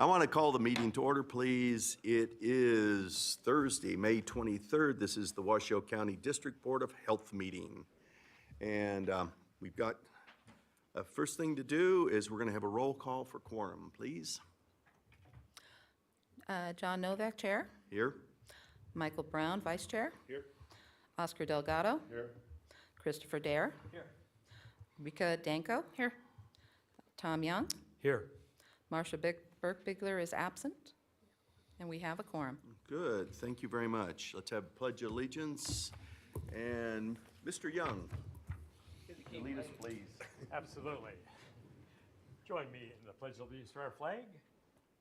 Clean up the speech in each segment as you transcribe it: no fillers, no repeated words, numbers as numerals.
I want to call the meeting to order, please. It is Thursday, May 23rd. This is the Washoe County District Board of Health meeting. And we've got, first thing to do is we're going to have a roll call for quorum, please. John Novak, Chair. Here. Michael Brown, Vice Chair. Here. Oscar Delgado. Here. Christopher Dare. Here. Rika Danko. Here. Tom Young. Here. Marcia Burke-Bigler is absent. And we have a quorum. Good, thank you very much. Let's have Pledge of Allegiance. And Mr. Young, can you lead us, please? Absolutely. Join me in the Pledge of Allegiance to our flag.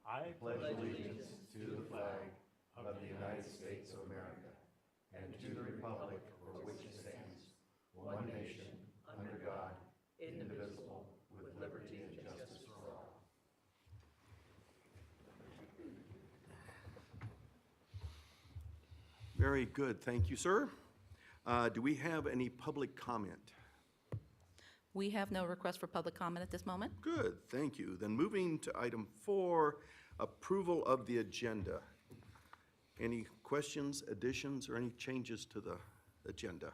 I pledge allegiance to the flag of the United States of America and to the republic for which it stands, one nation, under God, indivisible, with liberty and justice for all. Very good, thank you, sir. Do we have any public comment? We have no request for public comment at this moment. Good, thank you. Then moving to item 4, approval of the agenda. Any questions, additions, or any changes to the agenda?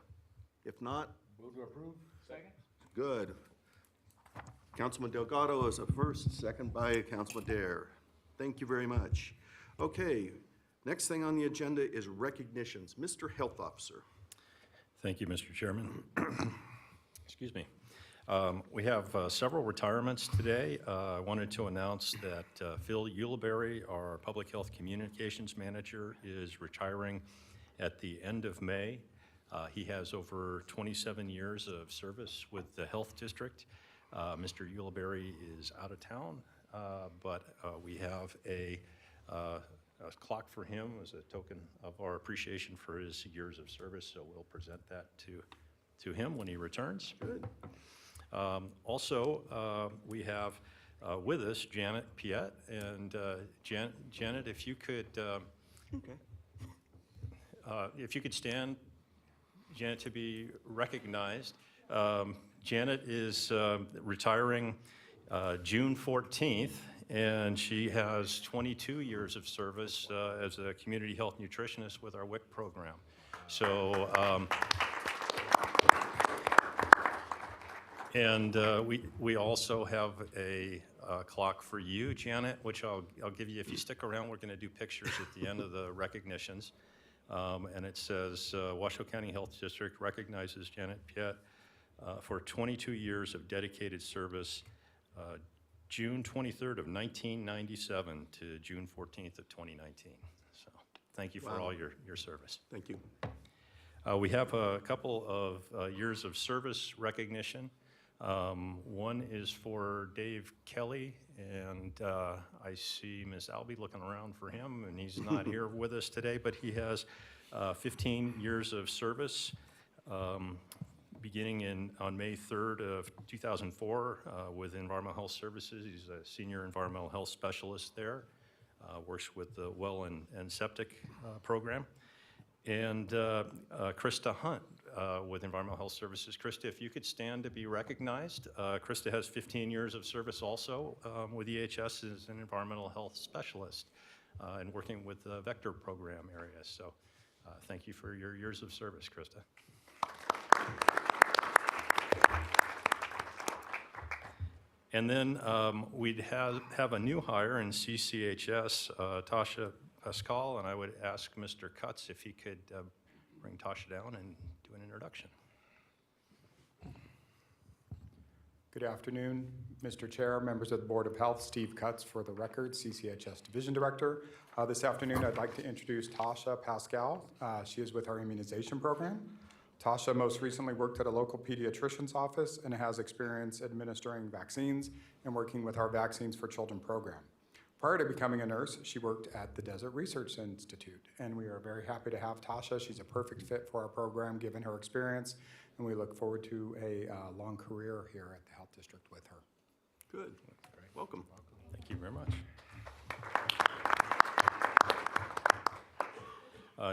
If not, move to approve. Second. good. Councilman Delgado is a first, second by Councilman Dare. Thank you very much. Okay, next thing on the agenda is recognitions. Mr. Health Officer. Thank you, Mr. Chairman. Excuse me. We have several retirements today. I wanted to announce that Phil Uleberry, our Public Health Communications Manager, is retiring at the end of May. He has over 27 years of service with the Health District. Mr. Uleberry is out of town, but we have a clock for him as a token of our appreciation for his years of service, so we'll present that to him when he returns. Good. Also, we have with us Janet Piet, and Janet, if you could, if you could stand, Janet, to be recognized. Janet is retiring June 14th, and she has 22 years of service as a community health nutritionist with our WIC program. So. And we also have a clock for you, Janet, which I'll give you if you stick around. We're going to do pictures at the end of the recognitions. And it says, Washoe County Health District recognizes Janet Piet for 22 years of dedicated service, June 23rd of 1997 to June 14th of 2019. So thank you for all your service. Thank you. We have a couple of years of service recognition. One is for Dave Kelly, and I see Ms. Albee looking around for him, and he's not here with us today, but he has 15 years of service, beginning on May 3rd of 2004 with Environmental Health Services. He's a senior environmental health specialist there, works with the well and septic program. And Krista Hunt with Environmental Health Services. Krista, if you could stand to be recognized. Krista has 15 years of service also with EHS as an environmental health specialist and working with the vector program area. So thank you for your years of service, Krista. And then we'd have a new hire in CCHS, Tasha Pascal, and I would ask Mr. Cutts if he could bring Tasha down and do an introduction. Good afternoon, Mr. Chair, members of the Board of Health. Steve Cutts for the record, CCHS Division Director. This afternoon, I'd like to introduce Tasha Pascal. She is with our immunization program. Tasha most recently worked at a local pediatrician's office and has experience administering vaccines and working with our Vaccines for Children program. Prior to becoming a nurse, she worked at the Desert Research Institute, and we are very happy to have Tasha. She's a perfect fit for our program, given her experience, and we look forward to a long career here at the Health District with her. Good. Welcome. Thank you very much.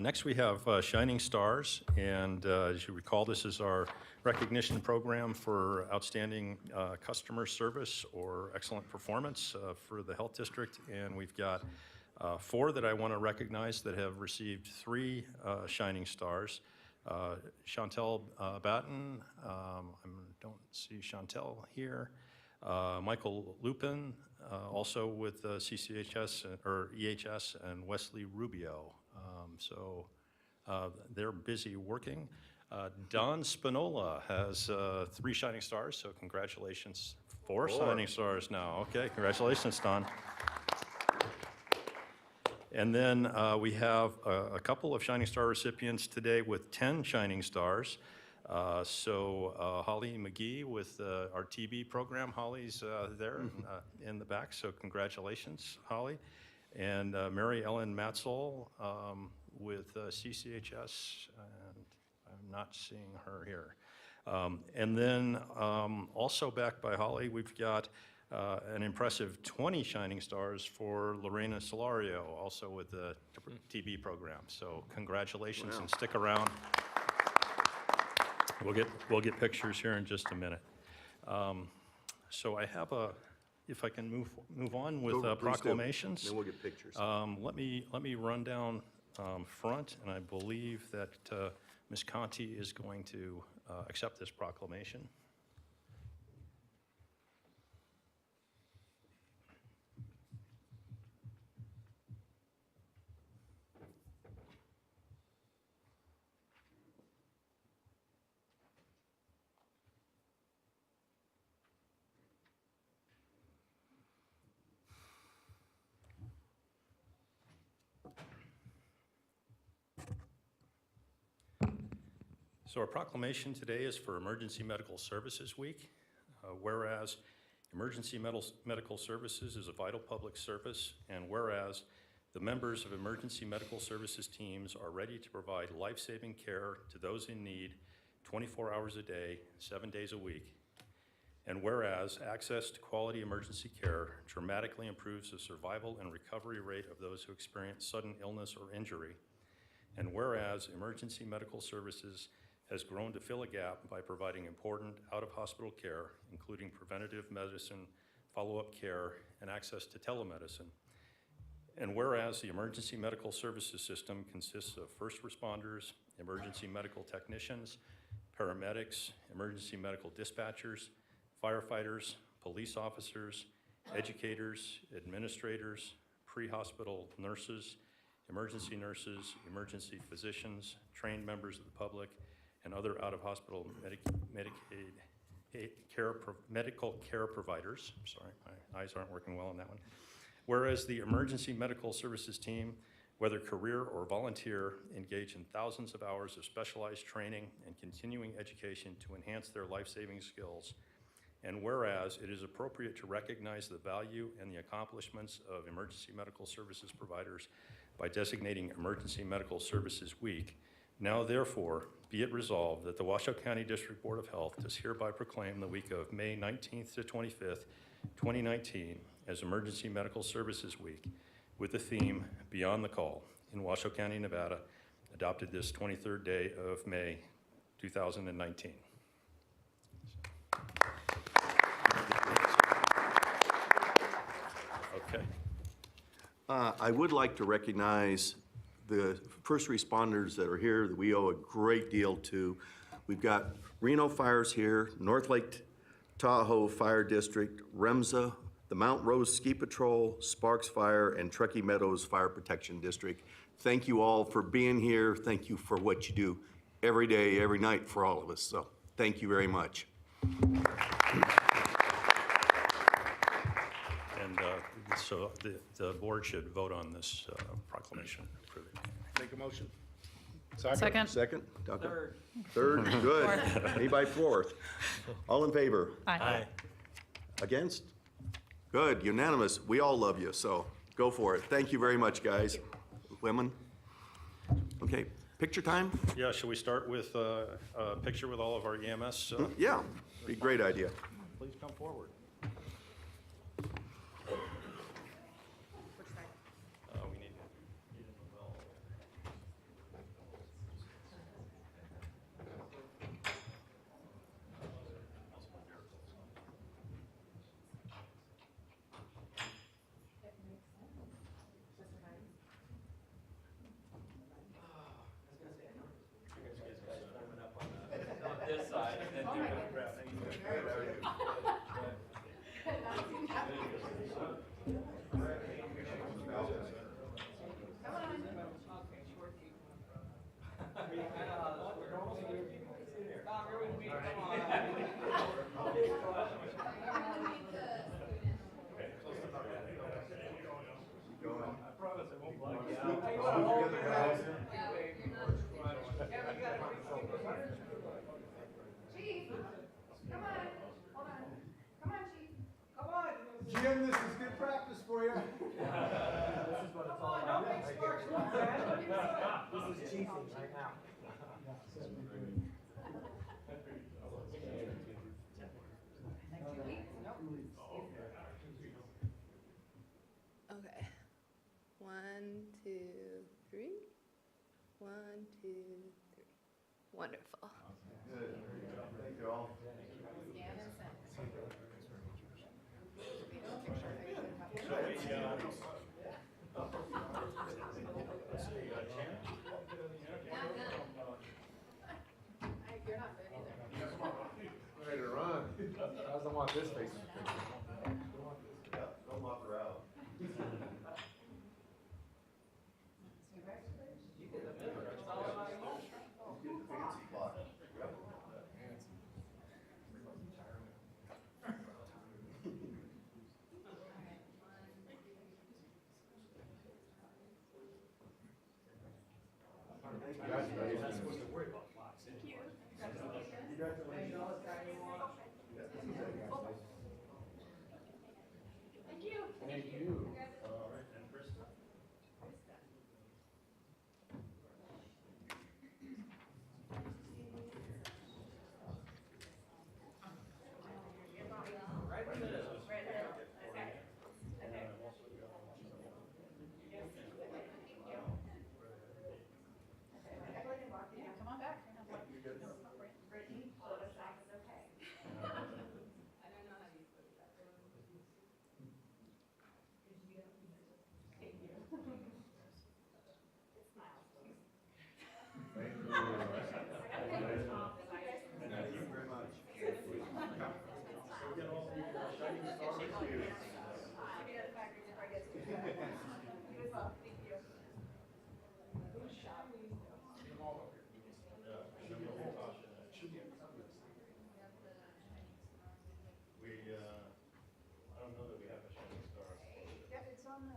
Next, we have Shining Stars, and as you recall, this is our recognition program for outstanding customer service or excellent performance for the health district, and we've got 4 that I want to recognize that have received 3 Shining Stars. Chantel Batten, I don't see Chantel here. Michael Lupin, also with CCHS or EHS, and Wesley Rubio. So they're busy working. Don Spinola has 3 Shining Stars, so congratulations. 4 Shining Stars now. Okay, congratulations, Don. And then we have a couple of Shining Star recipients today with 10 Shining Stars. Holly McGee with our TB program. Holly's there in the back, so congratulations, Holly. And Mary Ellen Matzel with CCHS, and I'm not seeing her here. And then also backed by Holly, we've got an impressive 20 Shining Stars for Lorena Solario, also with the TB program. So congratulations, and stick around. We'll get pictures here in just a minute. So I have if I can move on with Please do. proclamations. Then we'll get pictures. Let me run down front, and I believe that Ms. Conti is going to accept this proclamation. So our proclamation today is for Emergency Medical Services Week. Whereas emergency medical services is a vital public service, and whereas the members of emergency medical services teams are ready to provide life-saving care to those in need 24 hours a day, 7 days a week. And whereas access to quality emergency care dramatically improves the survival and recovery rate of those who experience sudden illness or injury. And whereas emergency medical services has grown to fill a gap by providing important out-of-hospital care, including preventative medicine, follow-up care, and access to telemedicine. And whereas the emergency medical services system consists of first responders, emergency medical technicians, paramedics, emergency medical dispatchers, firefighters, police officers, educators, administrators, pre-hospital nurses, emergency physicians, trained members of the public, and other out-of-hospital medical care providers. Sorry, my eyes aren't working well on that one. Whereas the emergency medical services team, whether career or volunteer, engage in thousands of hours of specialized training and continuing education to enhance their life-saving skills. And whereas it is appropriate to recognize the value and the accomplishments of emergency medical services providers by designating Emergency Medical Services Week, now therefore be it resolved that the Washoe County District Board of Health does hereby proclaim the week of May 19th to 25th, 2019 as Emergency Medical Services Week with the theme Beyond the Call in Washoe County, Nevada, adopted this 23rd day of May 2019. Okay. I would like to recognize the first responders that are here that we owe a great deal to. We've got Reno Fires here, North Lake Tahoe Fire District, REMSA, the Mount Rose Ski Patrol, Sparks Fire, and Truckee Meadows Fire Protection District. Thank you all for being here. Thank you for what you do every day, every night for all of us. So thank you very much. And so the board should vote on this proclamation. Make a motion. Second. Second? Third, good. Anybody fourth? All in favor? Aye. Against? Good, unanimous. We all love you, so go for it. Thank you very much, guys. Women? Okay, picture time? Yeah, should we start with a picture with all of our EMS? Yeah, be a great idea. Please come forward. We need Okay. 1, 2, 3. 1, 2, 3. Wonderful. Good. Thank you all. Ready to run. I don't want this face. Don't walk around. Thank you. I don't know that we have a shining star. Yeah, it's on the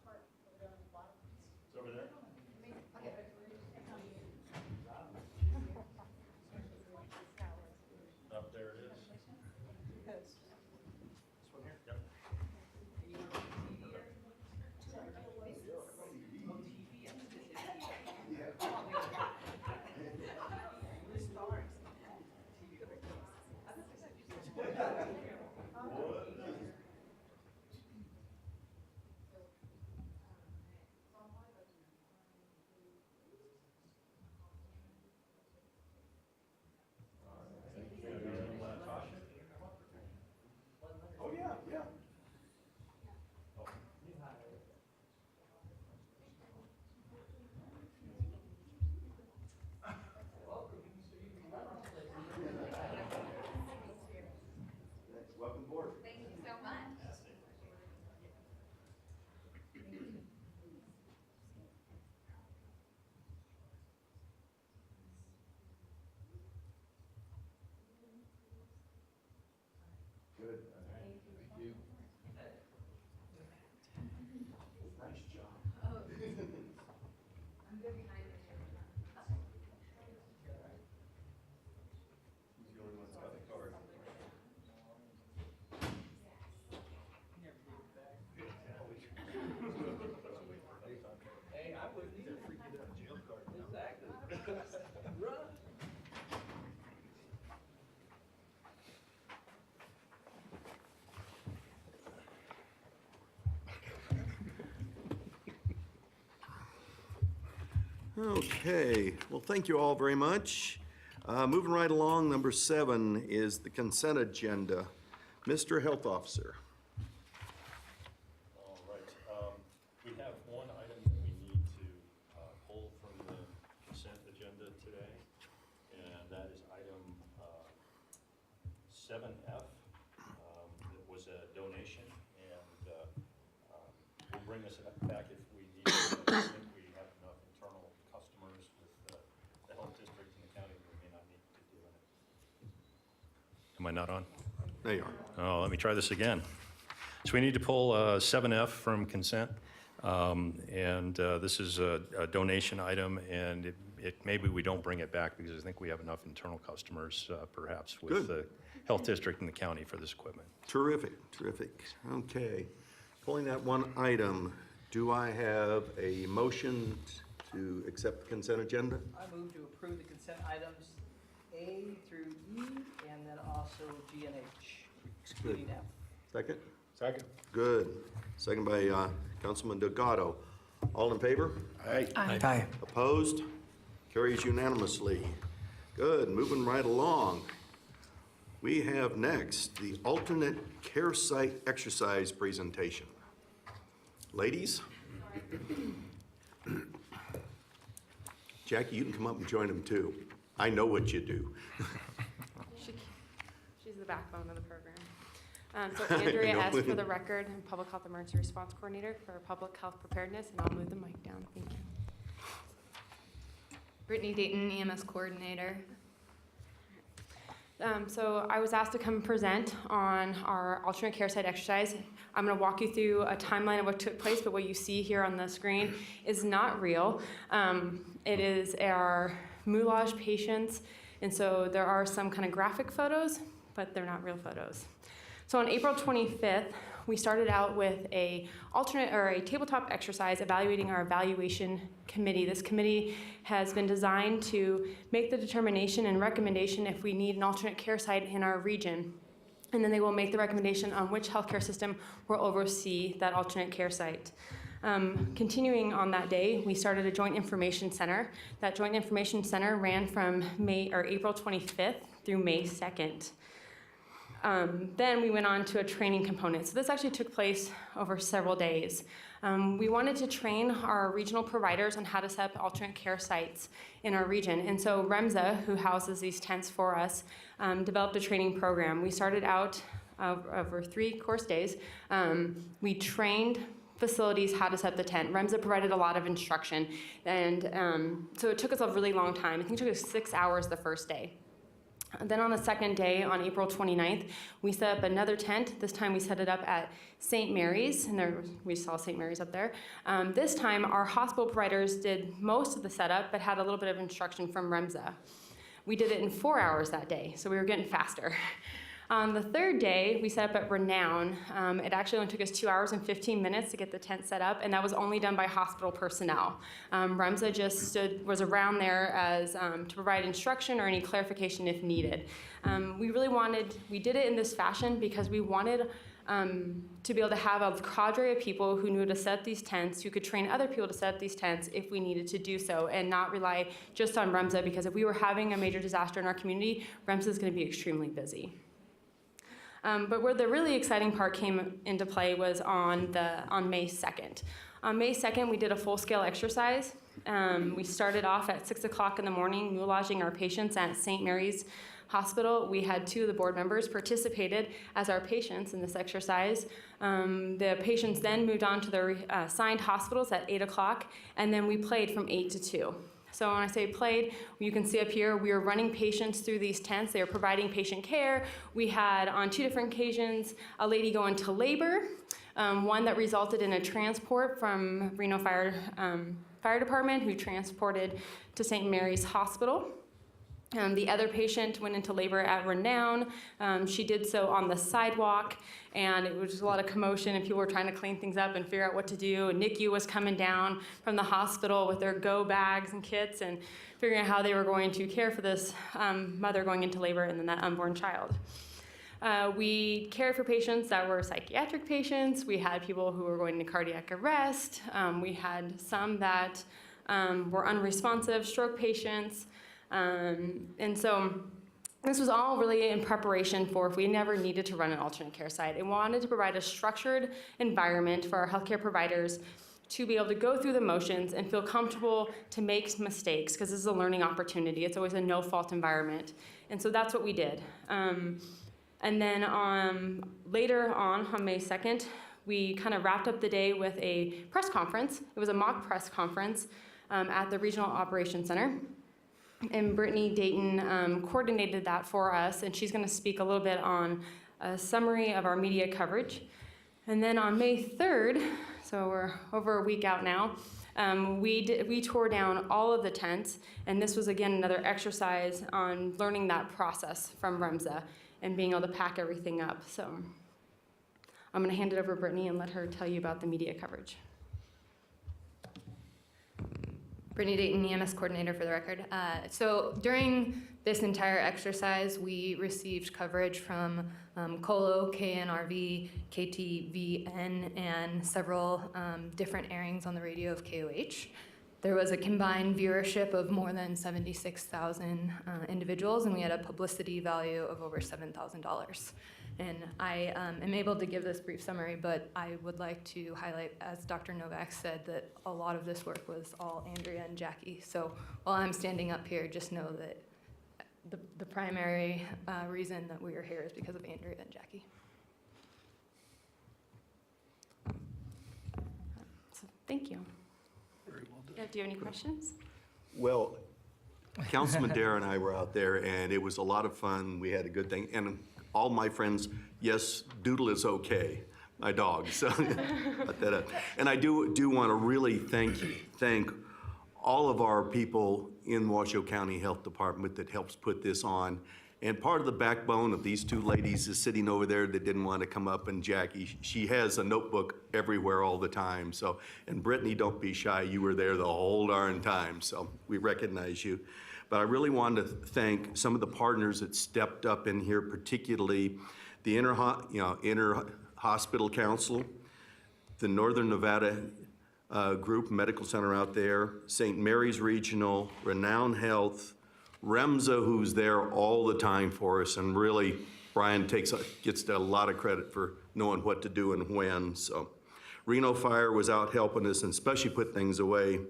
cart over there on the bottom. It's over there? Up there it is. This one here? Yep. Oh, yeah, yeah. Welcome aboard. Thank you so much. Good. Thank you. Nice job. I'm good behind you. He's the only one that's got the card. Hey, I wouldn't either freaking out jail card. Exactly. Run. Okay, well, thank you all very much. Moving right along, number 7 is the consent agenda. Mr. Health Officer. All right, we have one item that we need to pull from the consent agenda today, and that is item 7F. It was a donation, and we'll bring this back if we need to. I think we have enough internal customers with the health district and the county, we may not need to do it. Am I not on? There you are. Oh, let me try this again. So we need to pull 7F from consent, and this is a donation item, and maybe we don't bring it back because I think we have enough internal customers, perhaps, with Good. the health district and the county for this equipment. Terrific, terrific. Okay. Pulling that one item, do I have a motion to accept the consent agenda? I move to approve the consent items A through E, and then also G and H, excluding F. Second? Second. Good. second by Councilman Delgado. All in favor? Aye. Opposed? Carries unanimously. Good, moving right along. We have next the alternate care site exercise presentation. Ladies? Jackie, you can come up and join them too. I know what you do. She's the backbone of the program. So Andrea know. S. for the record, I'm Public Health Emergency Response Coordinator for Public Health Preparedness, and I'll move the mic down. Thank you. Brittany Dayton, EMS Coordinator. So I was asked to come present on our alternate care site exercise. I'm going to walk you through a timeline of what took place, but what you see here on the screen is not real. It is our moulage patients, and so there are some kind of graphic photos, but they're not real photos. So on April 25th, we started out with a tabletop exercise evaluating our evaluation committee. This committee has been designed to make the determination and recommendation if we need an alternate care site in our region. And then they will make the recommendation on which healthcare system will oversee that alternate care site. Continuing on that day, we started a joint information center. That joint information center ran from April 25th through May 2nd. Then we went on to a training component. So this actually took place over several days. We wanted to train our regional providers on how to set up alternate care sites in our region. And so REMSA, who houses these tents for us, developed a training program. We started out over 3 course days. We trained facilities how to set up the tent. REMSA provided a lot of instruction. And so it took us a really long time. I think it took us 6 hours the first day. Then on the second day, on April 29th, we set up another tent. This time we set it up at St. Mary's, and there we saw St. Mary's up there. This time our hospital providers did most of the setup, but had a little bit of instruction from REMSA. We did it in 4 hours that day, so we were getting faster. On the third day, we set up at Renown. It actually only took us 2 hours and 15 minutes to get the tent set up, and that was only done by hospital personnel. REMSA just was around there as to provide instruction or any clarification if needed. We did it in this fashion because we wanted to be able to have a cadre of people who knew how to set up these tents, who could train other people to set up these tents if we needed to do so, and not rely just on REMSA, because if we were having a major disaster in our community, REMSA is going to be extremely busy. But where the really exciting part came into play was on May 2nd. On May 2nd, we did a full-scale exercise. We started off at 6 o'clock in the morning, moulaging our patients at St. Mary's Hospital. We had 2 of the board members participated as our patients in this exercise. The patients then moved on to their assigned hospitals at 8 o'clock, and then we played from 8 to 2. So when I say played, you can see up here, we were running patients through these tents. They were providing patient care. We had, on 2 different occasions, a lady go into labor, one that resulted in a transport from Reno Fire Department, who transported to St. Mary's Hospital. The other patient went into labor at Renown. She did so on the sidewalk, and it was just a lot of commotion, and people were trying to clean things up and figure out what to do. And NICU was coming down from the hospital with their go bags and kits and figuring out how they were going to care for this mother going into labor and then that unborn child. We cared for patients that were psychiatric patients. We had people who were going into cardiac arrest. We had some that were unresponsive, stroke patients. And so this was all really in preparation for if we never needed to run an alternate care site. And wanted to provide a structured environment for our healthcare providers to be able to go through the motions and feel comfortable to make mistakes, because this is a learning opportunity. It's always a no-fault environment. And so that's what we did. And then later on May 2nd, we kind of wrapped up the day with a press conference. It was a mock press conference at the Regional Operations Center. And Brittany Dayton coordinated that for us, and she's going to speak a little bit on a summary of our media coverage. And then on May 3rd, so we're over a week out now, we tore down all of the tents, and this was again another exercise on learning that process from REMSA and being able to pack everything up. So I'm going to hand it over to Brittany and let her tell you about the media coverage. Brittany Dayton, EMS Coordinator for the record. So during this entire exercise, we received coverage from COLO, KNRV, KTVN, and several different airings on the radio of KOH. There was a combined viewership of more than 76,000 individuals, and we had a publicity value of over $7,000. And I am able to give this brief summary, but I would like to highlight, as Dr. Novak said, that a lot of this work was all Andrea and Jackie. So while I'm standing up here, just know that the primary reason that we are here is because of Andrea and Jackie. So thank you. Do you have any questions? Well, Councilman Dare and I were out there, and it was a lot of fun. We had a good thing. And all my friends, yes, Doodle is okay, my dog. So, and I do want to really thank all of our people in Washoe County Health Department that helps put this on. And part of the backbone of these two ladies is sitting over there that didn't want to come up, and Jackie, she has a notebook everywhere all the time. So, and Brittany, don't be shy, you were there the whole darn time, so we recognize you. But I really wanted to thank some of the partners that stepped up in here, particularly the Inter-Hospital Council, the Northern Nevada Group Medical Center out there, St. Mary's Regional, Renown Health, REMSA, who's there all the time for us, and really, Brian gets a lot of credit for knowing what to do and when. So, Reno Fire was out helping us and especially put things away.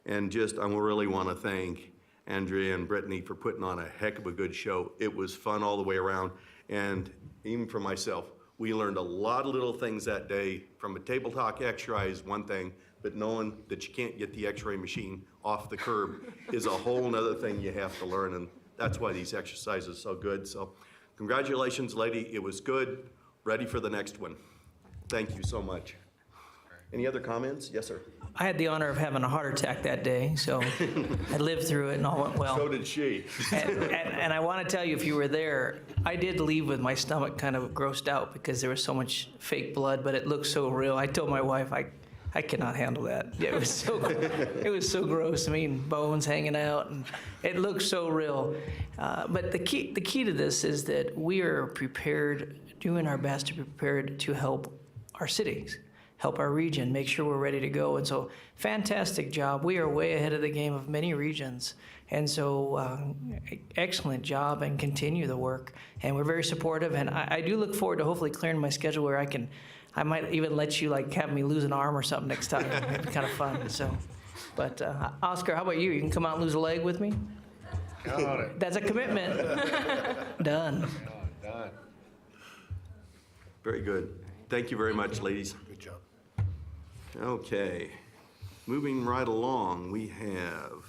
And I really want to thank Andrea and Brittany for putting on a heck of a good show. It was fun all the way around, and even for myself, we learned a lot of little things that day. From a table talk exercise, one thing, but knowing that you can't get the x-ray machine off the curb is a whole nother thing you have to learn, and that's why these exercises are so good. So congratulations, lady, it was good. Ready for the next one. Thank you so much. Any other comments? Yes, sir. I had the honor of having a heart attack that day, so I lived through it and all went well. So did she. And I want to tell you, if you were there, I did leave with my stomach kind of grossed out because there was so much fake blood, but it looked so real. I told my wife, I cannot handle that. It was so gross. I mean, bones hanging out, and it looked so real. But the key to this is that we are prepared, doing our best to be prepared to help our cities, help our region, make sure we're ready to go. And so, fantastic job. We are way ahead of the game of many regions. And so, excellent job, and continue the work. And we're very supportive. And I do look forward to hopefully clearing my schedule where I might even let you have me lose an arm or something next time. It'd be kind of fun. So, but Oscar, how about you? You can come out and lose a leg with me? Got it. That's a commitment. Done. Done. Very good. Thank you very much, ladies. Good job. Okay, moving right along, we have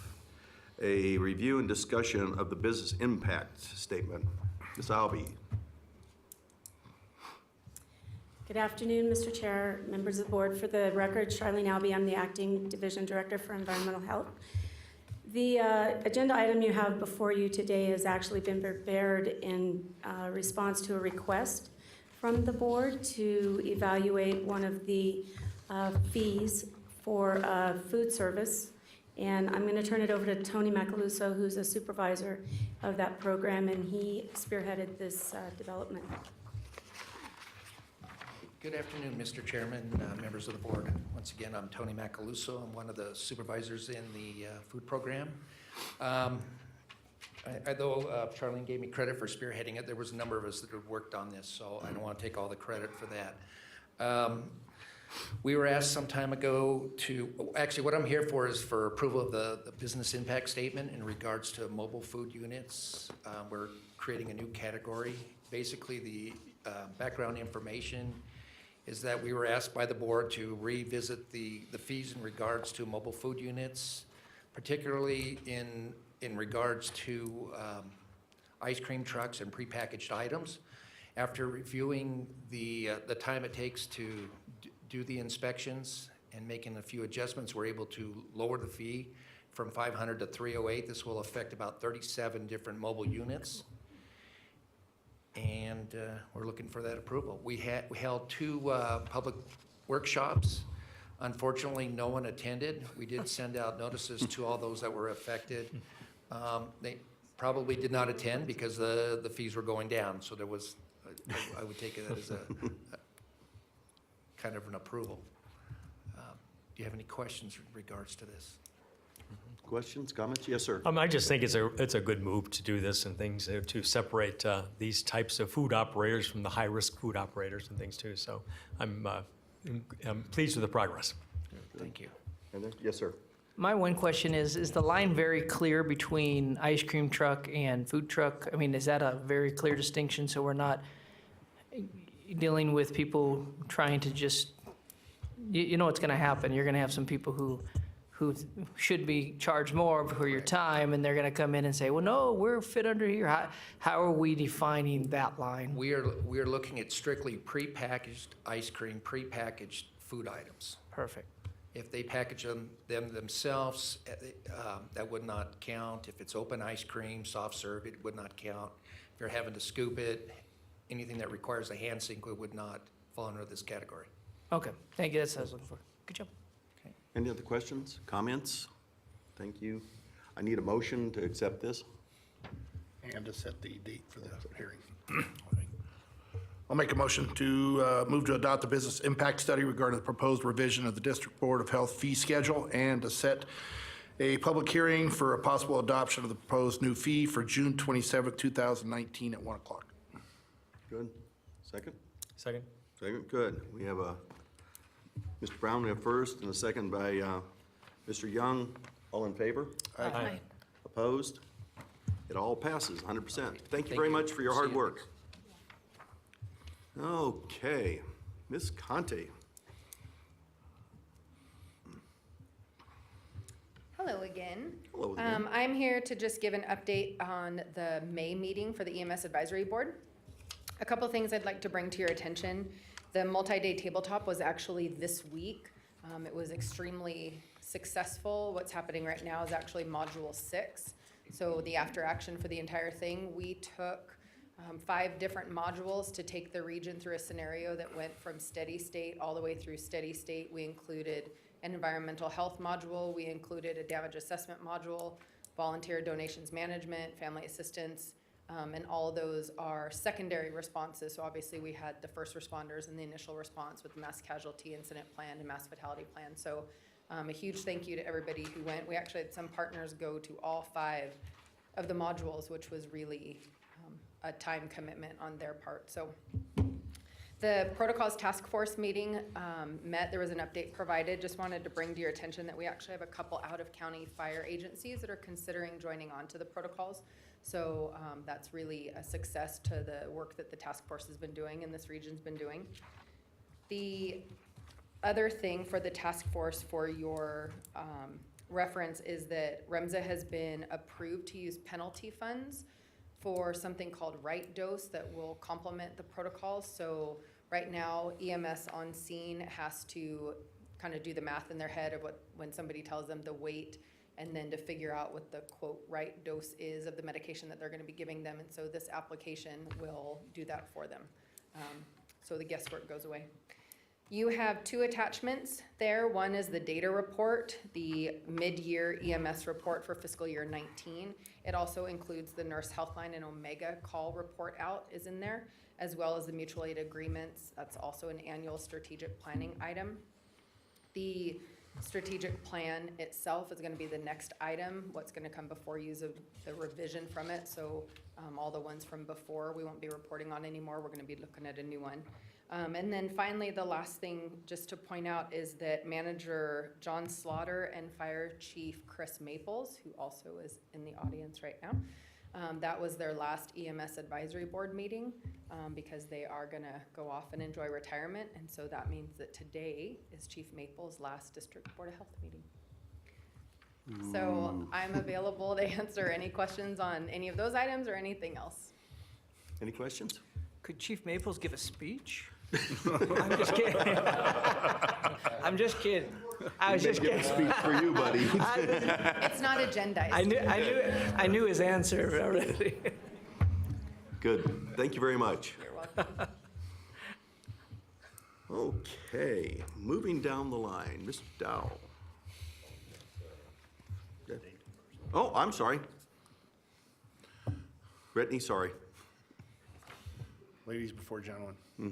a review and discussion of the business impact statement. Ms. Albee. Good afternoon, Mr. Chair, members of the board. For the record, Charlene Albee, I'm the Acting Division Director for Environmental Health. The agenda item you have before you today has actually been prepared in response to a request from the board to evaluate one of the fees for food service. And I'm going to turn it over to Tony Macaluso, who's a supervisor of that program, and he spearheaded this development. Good afternoon, Mr. Chairman, members of the board. Once again, I'm Tony Macaluso. I'm one of the supervisors in the food program. Although Charlene gave me credit for spearheading it, there was a number of us that had worked on this, so I don't want to take all the credit for that. We were asked some time ago actually what I'm here for is for approval of the business impact statement in regards to mobile food units. We're creating a new category. Basically, the background information is that we were asked by the board to revisit the fees in regards to mobile food units, particularly in regards to ice cream trucks and prepackaged items. After reviewing the time it takes to do the inspections and making a few adjustments, we're able to lower the fee from $500 to $308. This will affect about 37 different mobile units. And we're looking for that approval. We held two public workshops Unfortunately, no one attended. We did send out notices to all those that were affected. They probably did not attend because the fees were going down, so there was, I would take it as a kind of an approval. Do you have any questions in regards to this? Questions, comments? Yes, sir. I just think it's a good move to do this and things, to separate these types of food operators from the high-risk food operators and things too. So I'm pleased with the progress. Thank you. And then, yes, sir. My one question is the line very clear between ice cream truck and food truck? I mean, is that a very clear distinction so we're not dealing with people trying to just, you know what's going to happen. You're going to have some people who should be charged more for your time, and they're going to come in and say, well, no, we're fit under here. How are we defining that line? We are looking at strictly prepackaged ice cream, prepackaged food items. Perfect. If they package them themselves, that would not count. If it's open ice cream, soft serve, it would not count. If you're having to scoop it, anything that requires a hand sink would not fall under this category. Okay, thank you. That's what I was looking for. Good job. Any other questions, comments? Thank you. I need a motion to accept this. And to set the date for the hearing. I'll make a motion to move to adopt the business impact study regarding the proposed revision of the District Board of Health fee schedule and to set a public hearing for a possible adoption of the proposed new fee for June 27, 2019 at 1 o'clock. Good. Second? Second. Second, good. We have a, Mr. Brown, we have first and a second by Mr. Young. All in favor? Aye. Opposed? It all passes 100%. Thank you very much for your hard See you. work. Okay, Ms. Conte. Hello again. Hello again. I'm here to just give an update on the May meeting for the EMS Advisory Board. A couple things I'd like to bring to your attention. The multi-day tabletop was actually this week. It was extremely successful. What's happening right now is actually Module 6. So the after action for the entire thing, we took 5 different modules to take the region through a scenario that went from steady state all the way through steady state. We included an environmental health module, we included a damage assessment module, volunteer donations management, family assistance, and all of those are secondary responses. So obviously we had the first responders and the initial response with the mass casualty incident plan and mass fatality plan. So a huge thank you to everybody who went. We actually had some partners go to all 5 of the modules, which was really a time commitment on their part. So the protocols task force meeting met. There was an update provided. Just wanted to bring to your attention that we actually have a couple out-of-county fire agencies that are considering joining on to the protocols. So that's really a success to the work that the task force has been doing and this region's been doing. The other thing for the task force for your reference is that REMSA has been approved to use penalty funds for something called right dose that will complement the protocols. So right now, EMS on scene has to kind of do the math in their head of when somebody tells them the weight and then to figure out what the quote right dose is of the medication that they're going to be giving them. And so this application will do that for them. So the guesswork goes away. You have 2 attachments there. One is the data report, the mid-year EMS report for fiscal year 19. It also includes the Nurse Healthline and Omega call report out is in there, as well as the mutual aid agreements. That's also an annual strategic planning item. The strategic plan itself is going to be the next item. What's going to come before you is the revision from it. So all the ones from before we won't be reporting on anymore. We're going to be looking at a new one. And then finally, the last thing just to point out is that Manager John Slaughter and Fire Chief Chris Maples, who also is in the audience right now, that was their last EMS Advisory Board meeting because they are going to go off and enjoy retirement. And so that means that today is Chief Maples' last District Board of Health meeting. So I'm available to answer any questions on any of those items or anything else. Any questions? Could Chief Maples give a speech? I'm just kidding. I'm just kidding. I was just kidding. Speak for you, buddy. It's not agendized. I knew his answer already. Good. Thank you very much. You're welcome. Okay, moving down the line, Mr. Dow. Oh, I'm sorry. Brittany, sorry. Ladies before gentlemen. All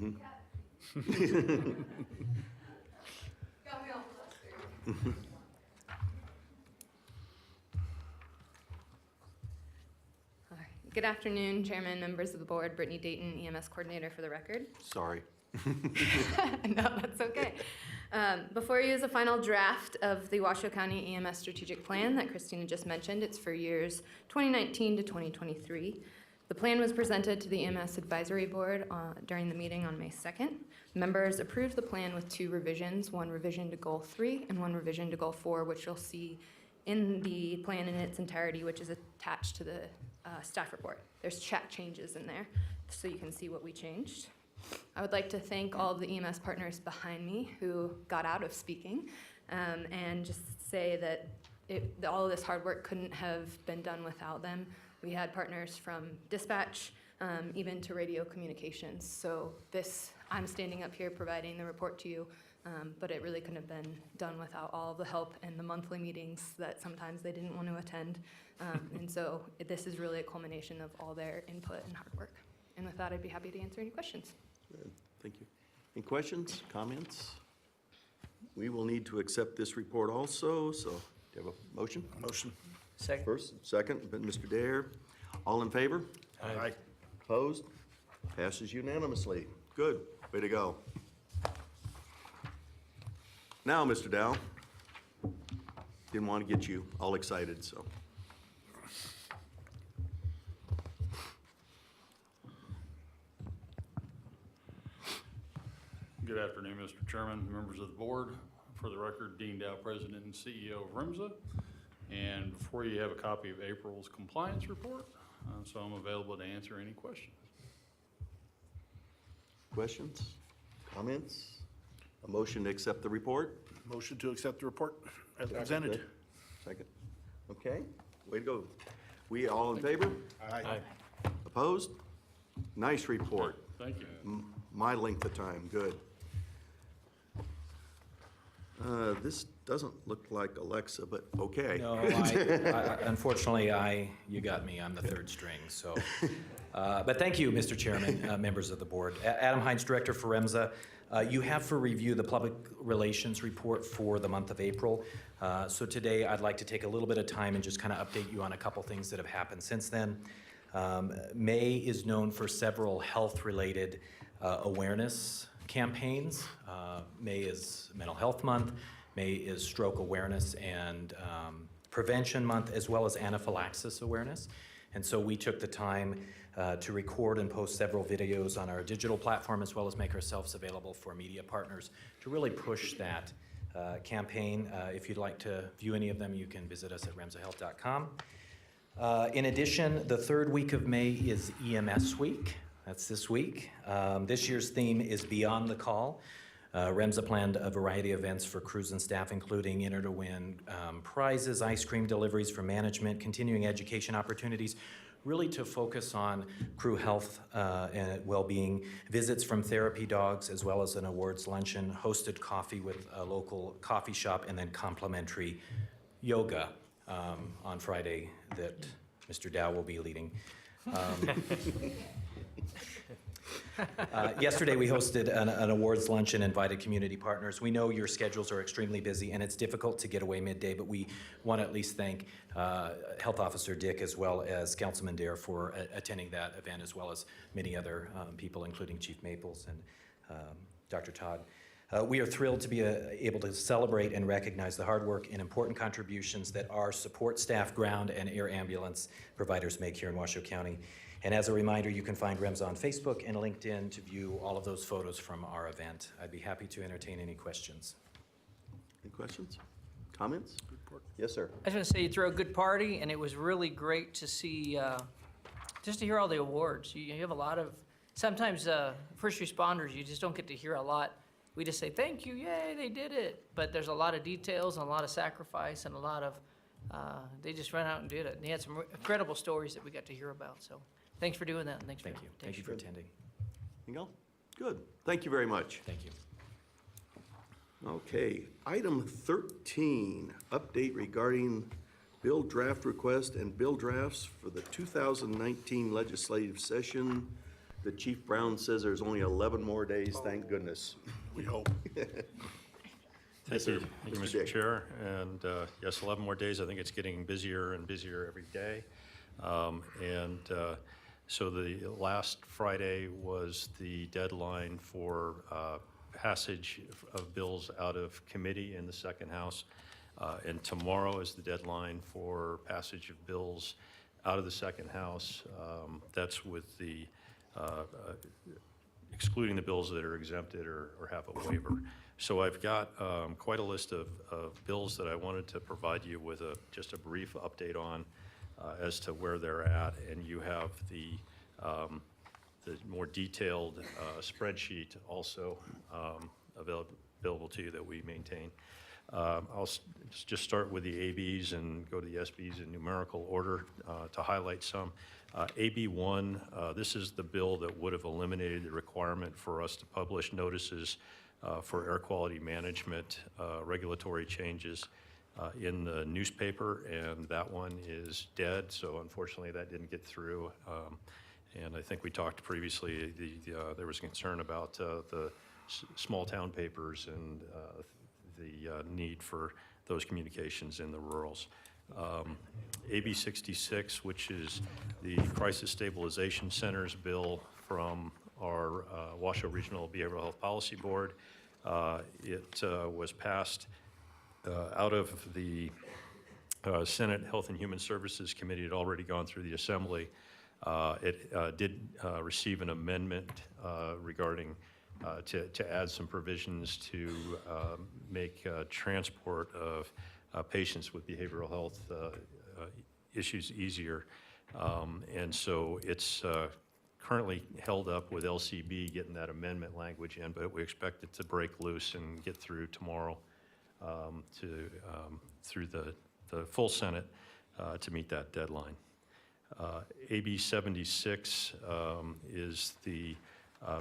right. Good afternoon, Chairman, members of the board, Brittany Dayton, EMS Coordinator for the record. Sorry. No, that's okay. Before you is a final draft of the Washoe County EMS Strategic Plan that Christina just mentioned. It's for years 2019 to 2023. The plan was presented to the EMS Advisory Board during the meeting on May 2nd. Members approved the plan with 2 revisions, one revision to Goal 3 and one revision to Goal 4, which you'll see in the plan in its entirety, which is attached to the staff report. There's chat changes in there, so you can see what we changed. I would like to thank all of the EMS partners behind me who got out of speaking, and just say that all of this hard work couldn't have been done without them. We had partners from dispatch, even to radio communications. So I'm standing up here providing the report to you, but it really couldn't have been done without all of the help and the monthly meetings that sometimes they didn't want to attend. And so this is really a culmination of all their input and hard work. And with that, I'd be happy to answer any questions. Good, thank you. Any questions, comments? We will need to accept this report also, so do you have a motion? Motion. Second. First, second, but Mr. Dare. All in favor? Aye. Opposed? Passes unanimously. Good, way to go. Now, Mr. Dow, didn't want to get you all excited, so. Good afternoon, Mr. Chairman, members of the board. For the record, Dean Dow, President and CEO of RMSA. And before you have a copy of April's compliance report, so I'm available to answer any questions. Questions, comments? A motion to accept the report? Motion to accept the report as presented. Second. Okay, way to go. We all in favor? Aye. Opposed? Nice report. Thank you. My length of time, good. This doesn't look like Alexa, but okay. No, unfortunately, you got me. I'm the third string, so. But thank you, Mr. Chairman, members of the board. Adam Hines, Director for RMSA. You have for review the Public Relations Report for the month of April. So today, I'd like to take a little bit of time and just kind of update you on a couple things that have happened since then. May is known for several health-related awareness campaigns. May is Mental Health Month. May is Stroke Awareness and Prevention Month, as well as anaphylaxis awareness. And so we took the time to record and post several videos on our digital platform, as well as make ourselves available for media partners to really push that campaign. If you'd like to view any of them, you can visit us at remsahealth.com. In addition, the third week of May is EMS Week. That's this week. This year's theme is Beyond the Call. RMSA planned a variety of events for crews and staff, including Enter to Win prizes, ice cream deliveries for management, continuing education opportunities, really to focus on crew health and well-being, visits from therapy dogs, as well as an awards luncheon, hosted coffee with a local coffee shop, and then complimentary yoga on Friday that Mr. Dow will be leading. Yesterday, we hosted an awards lunch and invited community partners. We know your schedules are extremely busy, and it's difficult to get away midday, but we want to at least thank Health Officer Dick as well as Councilman Dare for attending that event, as well as many other people, including Chief Maples and Dr. Todd. We are thrilled to be able to celebrate and recognize the hard work and important contributions that our support staff, ground, and air ambulance providers make here in Washoe County. And as a reminder, you can find RMSA on Facebook and LinkedIn to view all of those photos from our event. I'd be happy to entertain any questions. Any questions, comments? Yes, sir. I was going to say you threw a good party, and it was really great to see, just to hear all the awards. You have a lot of, sometimes first responders, you just don't get to hear a lot. We just say, thank you, yay, they did it. But there's a lot of details and a lot of sacrifice and a lot of, they just ran out and did it. And they had some incredible stories that we got to hear about. So thanks for doing that. And thanks for Thank you. Thank you for attending. Anything else? Good. Thank you very much. Thank you. Okay, item 13, update regarding bill draft request and bill drafts for the 2019 legislative session. The Chief Brown says there's only 11 more days, thank goodness. We hope. Thank you, Mr. Mr. Dick. Chair. And yes, 11 more days. I think it's getting busier and busier every day. So the last Friday was the deadline for passage of bills out of committee in the second house. And tomorrow is the deadline for passage of bills out of the second house. That's with the excluding the bills that are exempted or have a waiver. So I've got quite a list of bills that I wanted to provide you with just a brief update on as to where they're at, and you have the more detailed spreadsheet also available to you that we maintain. I'll just start with the ABs and go to the SBs in numerical order to highlight some. AB1, this is the bill that would have eliminated the requirement for us to publish notices for air quality management regulatory changes in the newspaper, and that one is dead, so unfortunately that didn't get through. And I think we talked previously, there was concern about the small town papers and the need for those communications in the rurals. AB 66, which is the Crisis Stabilization Centers bill from our Washoe Regional Behavioral Health Policy Board. It was passed out of the Senate Health and Human Services Committee. It had already gone through the Assembly. It did receive an amendment regarding to add some provisions to make transport of patients with behavioral health issues easier. And so it's currently held up with LCB getting that amendment language in, but we expect it to break loose and get through tomorrow through the full Senate to meet that deadline. AB 76 is the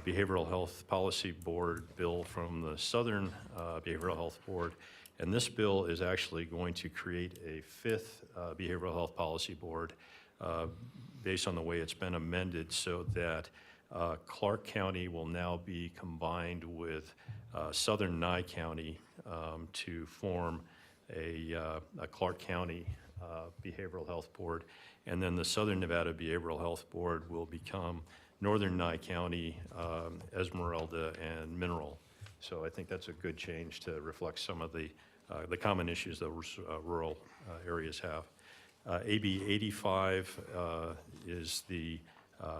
Behavioral Health Policy Board bill from the Southern Behavioral Health Board. And this bill is actually going to create a fifth Behavioral Health Policy Board based on the way it's been amended, so that Clark County will now be combined with Southern Nye County to form a Clark County Behavioral Health Board. And then the Southern Nevada Behavioral Health Board will become Northern Nye County, Esmeralda, and Mineral. So I think that's a good change to reflect some of the common issues that rural areas have. AB 85 is the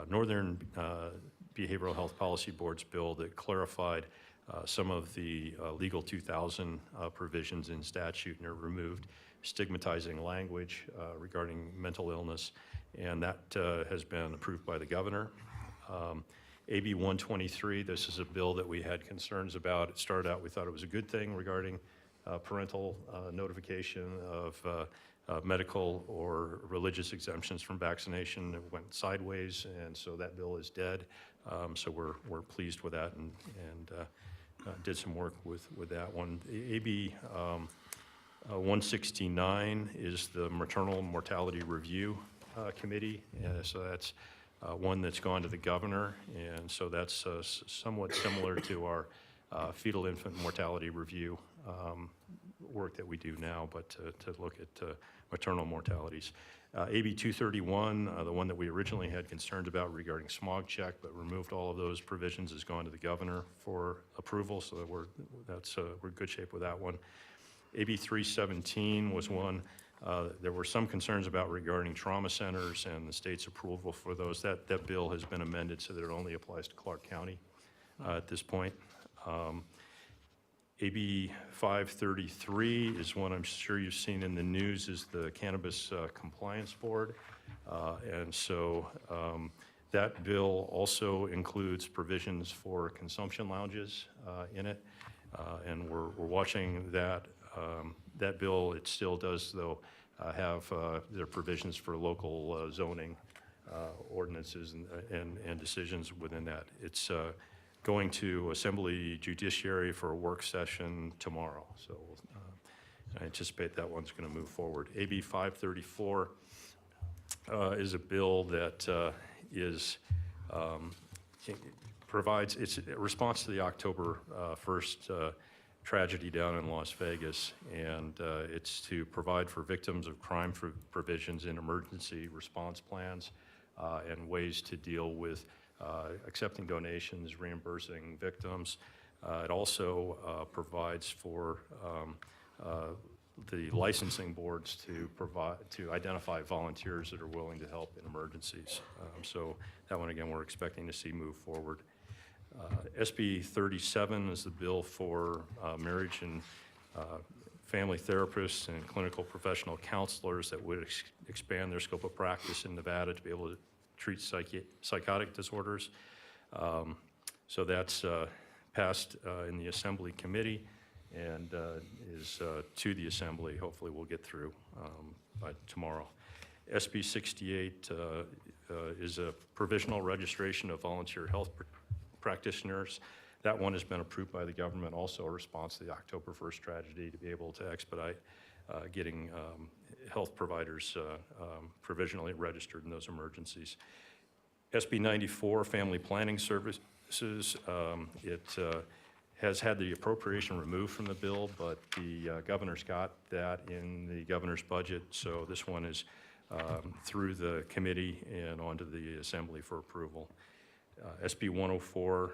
Northern Behavioral Health Policy Board's bill that clarified some of the Legal 2000 provisions in statute, and it removed stigmatizing language regarding mental illness, and that has been approved by the governor. AB 123, this is a bill that we had concerns about. It started out, we thought it was a good thing regarding parental notification of medical or religious exemptions from vaccination. It went sideways, and so that bill is dead. So we're pleased with that and did some work with that one. AB 169 is the Maternal Mortality Review Committee. So that's one that's gone to the governor, and so that's somewhat similar to our fetal infant mortality review work that we do now, but to look at maternal mortalities. AB 231, the one that we originally had concerns about regarding smog check, but removed all of those provisions, has gone to the governor for approval, so that we're in good shape with that one. AB 317 was one there were some concerns about regarding trauma centers and the state's approval for those. That bill has been amended so that it only applies to Clark County at this point. AB 533 is one I'm sure you've seen in the news, is the Cannabis Compliance Board. And so that bill also includes provisions for consumption lounges in it. And we're watching that. That bill, it still does, though, have their provisions for local zoning ordinances and decisions within that. It's going to Assembly Judiciary for a work session tomorrow. So I anticipate that one's going to move forward. AB 534 is a bill that provides, it's a response to the October 1st tragedy down in Las Vegas, and it's to provide for victims of crime for provisions in emergency response plans and ways to deal with accepting donations, reimbursing victims. It also provides for the licensing boards to identify volunteers that are willing to help in emergencies. So that one, again, we're expecting to see move forward. SB 37 is the bill for marriage and family therapists and clinical professional counselors that would expand their scope of practice in Nevada to be able to treat psychotic disorders. So that's passed in the Assembly Committee and is to the Assembly. Hopefully we'll get through by tomorrow. SB 68 is a provisional registration of volunteer health practitioners. That one has been approved by the government, also a response to the October 1st tragedy, to be able to expedite getting health providers provisionally registered in those emergencies. SB 94, Family Planning Services, it has had the appropriation removed from the bill, but the governor's got that in the governor's budget, so this one is through the committee and onto the Assembly for approval. SB 104,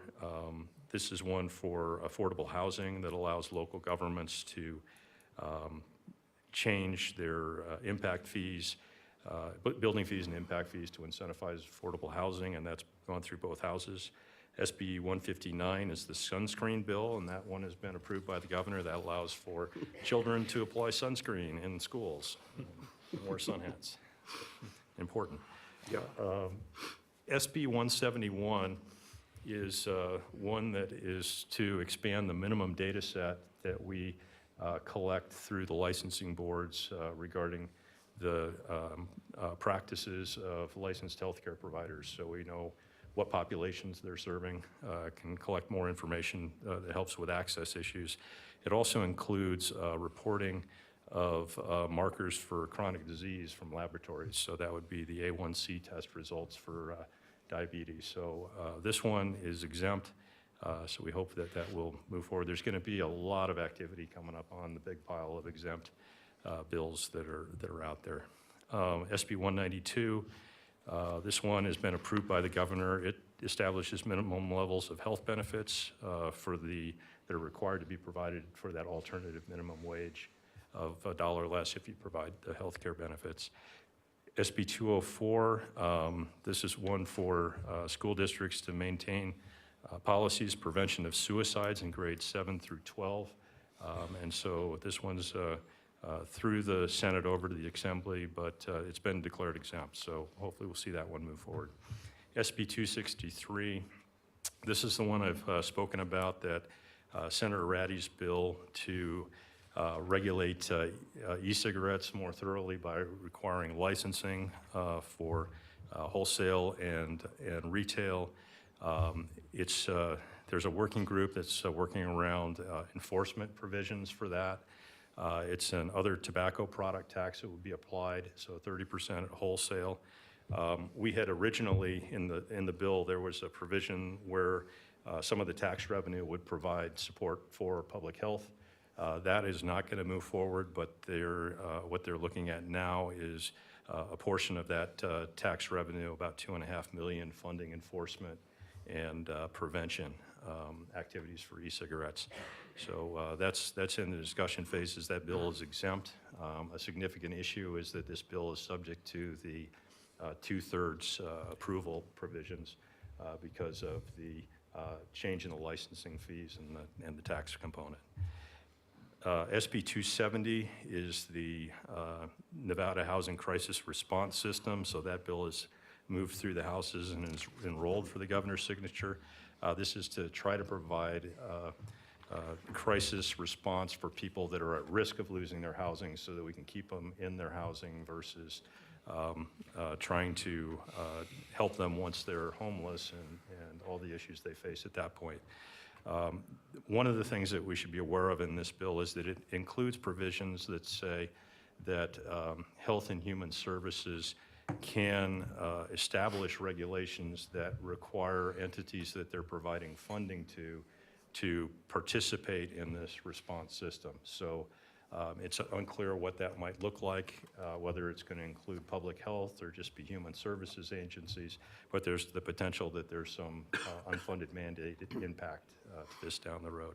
this is one for affordable housing that allows local governments to change their impact fees, building fees and impact fees to incentivize affordable housing, and that's gone through both houses. SB 159 is the sunscreen bill, and that one has been approved by the governor. That allows for children to apply sunscreen in schools, wear sun hats. Important. Yeah. SB 171 is one that is to expand the minimum data set that we collect through the licensing boards regarding the practices of licensed healthcare providers. So we know what populations they're serving, can collect more information that helps with access issues. It also includes reporting of markers for chronic disease from laboratories. So that would be the A1C test results for diabetes. So this one is exempt, so we hope that that will move forward. There's going to be a lot of activity coming up on the big pile of exempt bills that are out there. SB 192, this one has been approved by the governor. It establishes minimum levels of health benefits that are required to be provided for that alternative minimum wage of $1 less if you provide the health care benefits. SB 204, this is one for school districts to maintain policies, prevention of suicides in grades 7 through 12. And so this one's through the Senate over to the Assembly, but it's been declared exempt. So hopefully we'll see that one move forward. SB 263, this is the one I've spoken about, that Senator Ratty's bill to regulate e-cigarettes more thoroughly by requiring licensing for wholesale and retail. There's a working group that's working around enforcement provisions for that. It's an other tobacco product tax that would be applied, so 30% at wholesale. We had originally, in the bill, there was a provision where some of the tax revenue would provide support for public health. That is not going to move forward, but what they're looking at now is a portion of that tax revenue, about $2.5 million, funding enforcement and prevention activities for e-cigarettes. So that's in the discussion phases. That bill is exempt. A significant issue is that this bill is subject to the 2/3 approval provisions because of the change in the licensing fees and the tax component. SB 270 is the Nevada Housing Crisis Response System, so that bill is moved through the houses and is enrolled for the governor's signature. This is to try to provide crisis response for people that are at risk of losing their housing so that we can keep them in their housing versus trying to help them once they're homeless and all the issues they face at that point. One of the things that we should be aware of in this bill is that it includes provisions that say that Health and Human Services can establish regulations that require entities that they're providing funding to participate in this response system. So it's unclear what that might look like, whether it's going to include public health or just be human services agencies, but there's the potential that there's some unfunded mandated impact to this down the road.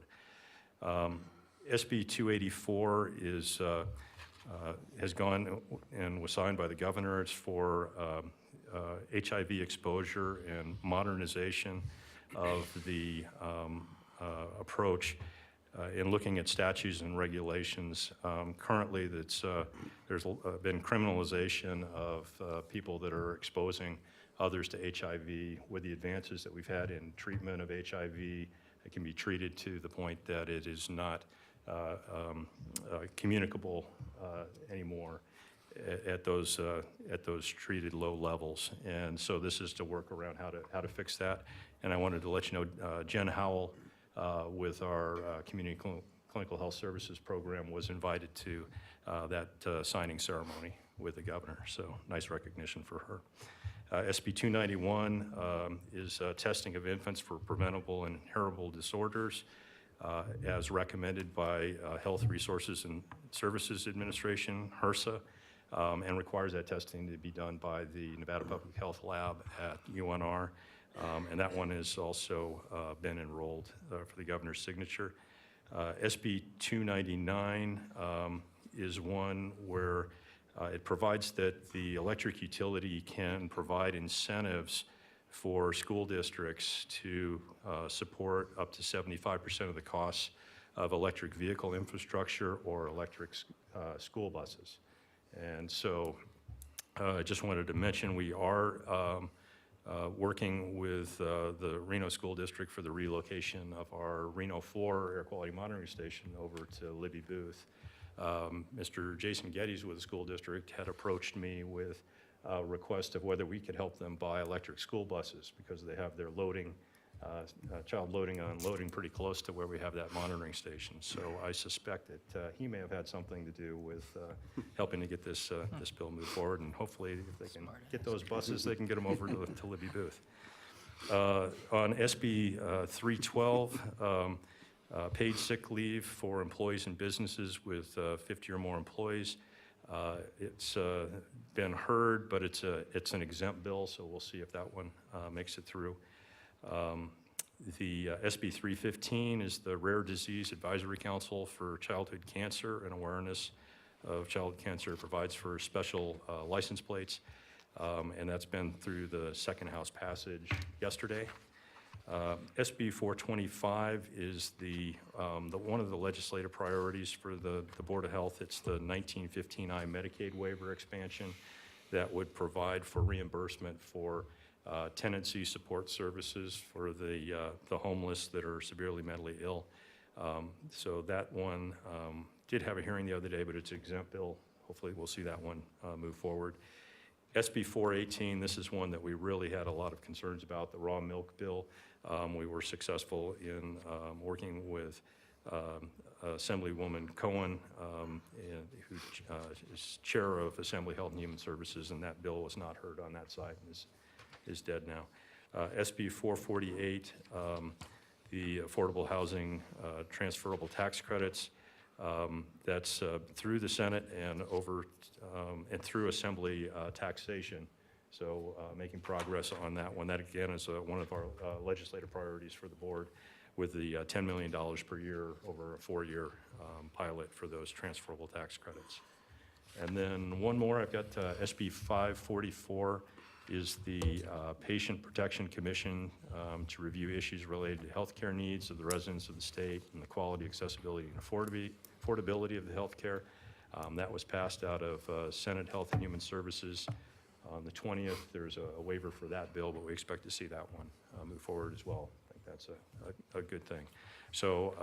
SB 284 has gone and was signed by the governor. It's for HIV exposure and modernization of the approach in looking at statutes and regulations. Currently, there's been criminalization of people that are exposing others to HIV. With the advances that we've had in treatment of HIV, it can be treated to the point that it is not communicable anymore at those treated low levels. And so this is to work around how to fix that. And I wanted to let you know, Jen Howell with our Community Clinical Health Services program was invited to that signing ceremony with the governor. So nice recognition for her. SB 291 is testing of infants for preventable and inheritable disorders as recommended by Health Resources and Services Administration, HRSA, and requires that testing to be done by the Nevada Public Health Lab at UNR. And that one has also been enrolled for the governor's signature. SB 299 is one where it provides that the electric utility can provide incentives for school districts to support up to 75% of the costs of electric vehicle infrastructure or electric school buses. And so I just wanted to mention we are working with the Reno School District for the relocation of our Reno 4 air quality monitoring station over to Libby Booth. Mr. Jason Geddes with the school district had approached me with a request of whether we could help them buy electric school buses because they have their loading, child loading and unloading pretty close to where we have that monitoring station. So I suspect that he may have had something to do with helping to get this bill moved forward, and hopefully if they can get those buses, they can get them over to Libby Booth. On SB 312, paid sick leave for employees and businesses with 50 or more employees. It's been heard, but it's an exempt bill, so we'll see if that one makes it through. The SB 315 is the Rare Disease Advisory Council for Childhood Cancer and Awareness of Childhood Cancer. It provides for special license plates, and that's been through the second House passage yesterday. SB 425 is one of the legislative priorities for the Board of Health. It's the 1915I Medicaid waiver expansion that would provide for reimbursement for tenancy support services for the homeless that are severely mentally ill. So that one did have a hearing the other day, but it's an exempt bill. Hopefully we'll see that one move forward. SB 418, this is one that we really had a lot of concerns about, the raw milk bill. We were successful in working with Assemblywoman Cohen, who is chair of Assembly Health and Human Services, and that bill was not heard on that side and is dead now. SB 448, the affordable housing transferable tax credits. That's through the Senate and and through Assembly taxation. So making progress on that one. That again is one of our legislative priorities for the board, with the $10 million per year over a 4-year pilot for those transferable tax credits. And then one more, I've got SB 544 is the Patient Protection Commission to review issues related to healthcare needs of the residents of the state and the quality, accessibility, and affordability of the healthcare. That was passed out of Senate Health and Human Services on the 20th. There's a waiver for that bill, but we expect to see that one move forward as well. I think that's a good thing. So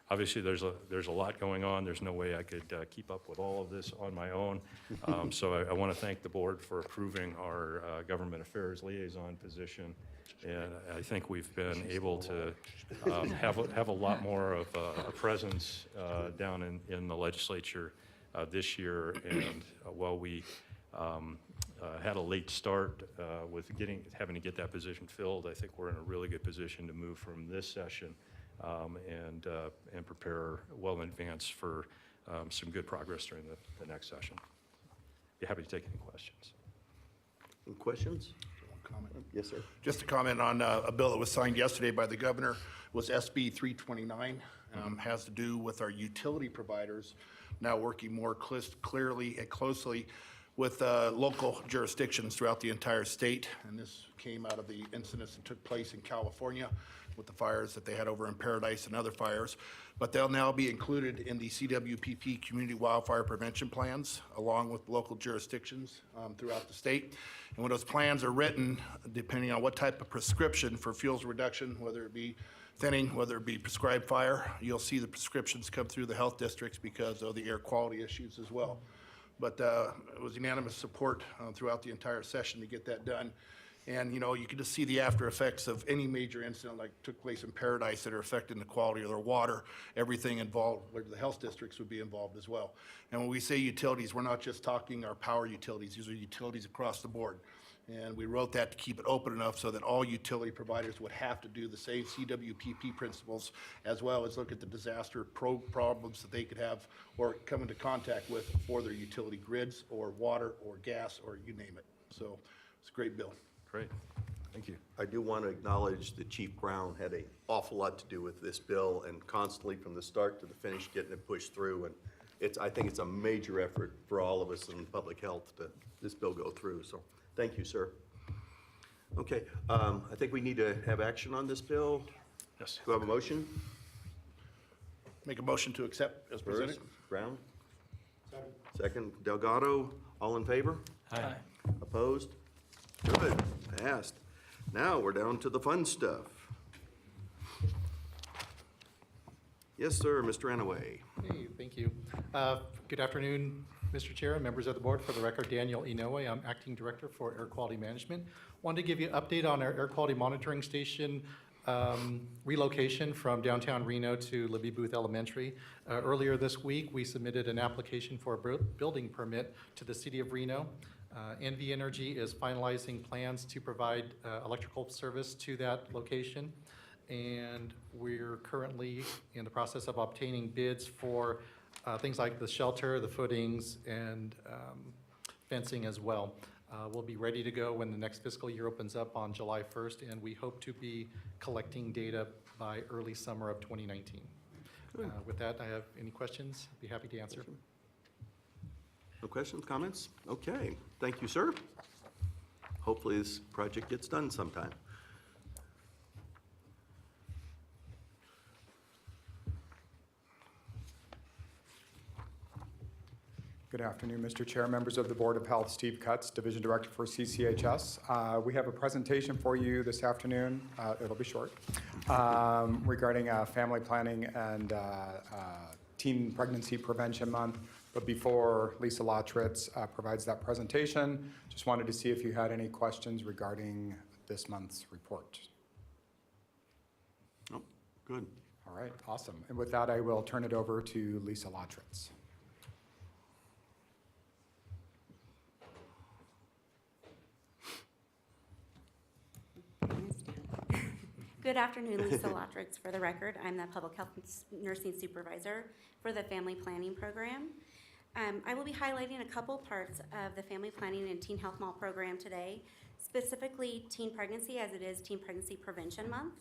Obviously, there's a lot going on. There's no way I could keep up with all of this on my own. So I want to thank the board for approving our government affairs liaison position. And I think we've been able to have a lot more of a presence down in the legislature this year. And while we had a late start with having to get that position filled, I think we're in a really good position to move from this session and prepare well in advance for some good progress during the next session. Be happy to take any questions. Any questions? Comment. Yes, sir. Just a comment on a bill that was signed yesterday by the governor, was SB 329. Has to do with our utility providers now working more clearly and closely with local jurisdictions throughout the entire state. And this came out of the incidents that took place in California with the fires that they had over in Paradise and other fires. But they'll now be included in the CWPP Community Wildfire Prevention Plans, along with local jurisdictions throughout the state. And when those plans are written, depending on what type of prescription for fuels reduction, whether it be thinning, whether it be prescribed fire, you'll see the prescriptions come through the health districts because of the air quality issues as well. But it was unanimous support throughout the entire session to get that done. And, you know, you can just see the after effects of any major incident like took place in Paradise that are affecting the quality of their water, everything involved, where the health districts would be involved as well. And when we say utilities, we're not just talking our power utilities. These are utilities across the board. And we wrote that to keep it open enough so that all utility providers would have to do the same CWPP principles, as well as look at the disaster problems that they could have or come into contact with for their utility grids or water or gas or you name it. So it's a great bill. Great. Thank you. I do want to acknowledge that Chief Brown had an awful lot to do with this bill and constantly from the start to the finish getting it pushed through. And I think it's a major effort for all of us in public health to this bill go through. So thank you, sir. Okay, I think we need to have action on this bill. Yes. Do I have a motion? Make a motion to accept as presented. First, Brown. Second, Delgado. All in favor? Aye. Opposed? Good, passed. Now we're down to the fun stuff. Yes, sir, Mr. Anaway. Hey, thank you. Good afternoon, Mr. Chair and members of the board. For the record, Daniel Inoue. I'm Acting Director for Air Quality Management. Wanted to give you an update on our air quality monitoring station relocation from downtown Reno to Libby Booth Elementary. Earlier this week, we submitted an application for a building permit to the City of Reno. NV Energy is finalizing plans to provide electrical service to that location. And we're currently in the process of obtaining bids for things like the shelter, the footings, and fencing as well. We'll be ready to go when the next fiscal year opens up on July 1st, and we hope to be collecting data by early summer of 2019. With that, I have any questions, I'd be happy to answer. No questions, comments? Okay, thank you, sir. Hopefully this project gets done sometime. Good afternoon, Mr. Chair, members of the Board of Health, Steve Cutts, Division Director for CCHS. We have a presentation for you this afternoon, it'll be short, regarding family planning and Teen Pregnancy Prevention Month. But before Lisa Lotritz provides that presentation, just wanted to see if you had any questions regarding this month's report. Oh, good. All right, awesome. And with that, I will turn it over to Lisa Lotritz. Good afternoon, Lisa Lotritz. For the record, I'm the Public Health Nursing Supervisor for the Family Planning Program. I will be highlighting a couple parts of the Family Planning and Teen Health Mall program today, specifically teen pregnancy, as it is Teen Pregnancy Prevention Month.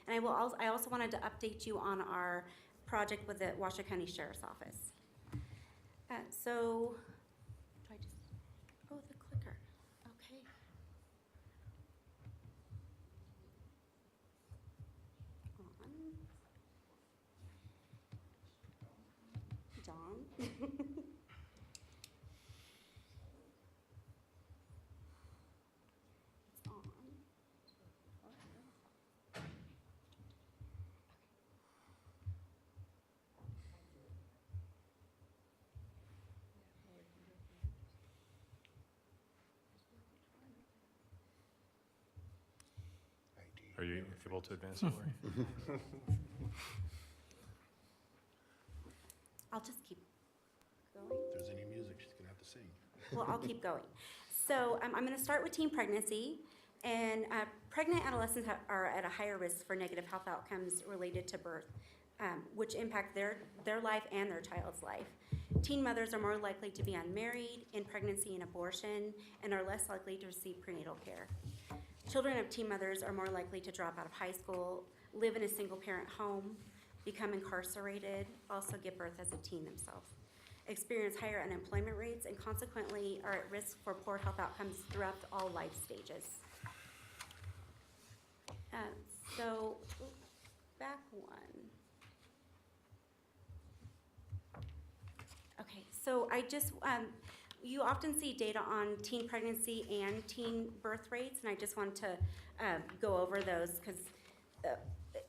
And I also wanted to update you on our project with the Washoe County Sheriff's Office. Oh, the clicker, okay. John. It's on. Are you able to advance it, Lori? I'll just keep going. If there's any music, she's gonna have to sing. Well, I'll keep going. So I'm going to start with teen pregnancy. And pregnant adolescents are at a higher risk for negative health outcomes related to birth, which impact their life and their child's life. Teen mothers are more likely to be unmarried in pregnancy and abortion and are less likely to receive prenatal care. Children of teen mothers are more likely to drop out of high school, live in a single-parent home, become incarcerated, also give birth as a teen themselves, experience higher unemployment rates, and consequently are at risk for poor health outcomes throughout all life stages. So, back one. Okay, so I just, you often see data on teen pregnancy and teen birth rates, and I just want to go over those because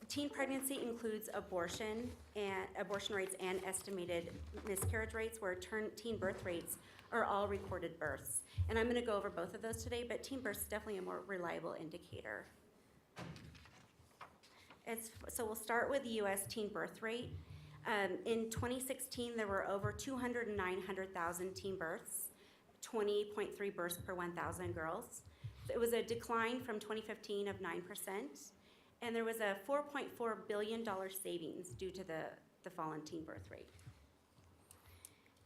teen pregnancy includes abortion rates and estimated miscarriage rates, where teen birth rates are all recorded births. And I'm going to go over both of those today, but teen birth is definitely a more reliable indicator. So we'll start with the U.S. teen birth rate. In 2016, there were over 209,000 teen births, 20.3 births per 1,000 girls. It was a decline from 2015 of 9%, and there was a $4.4 billion savings due to the fall in teen birth rate.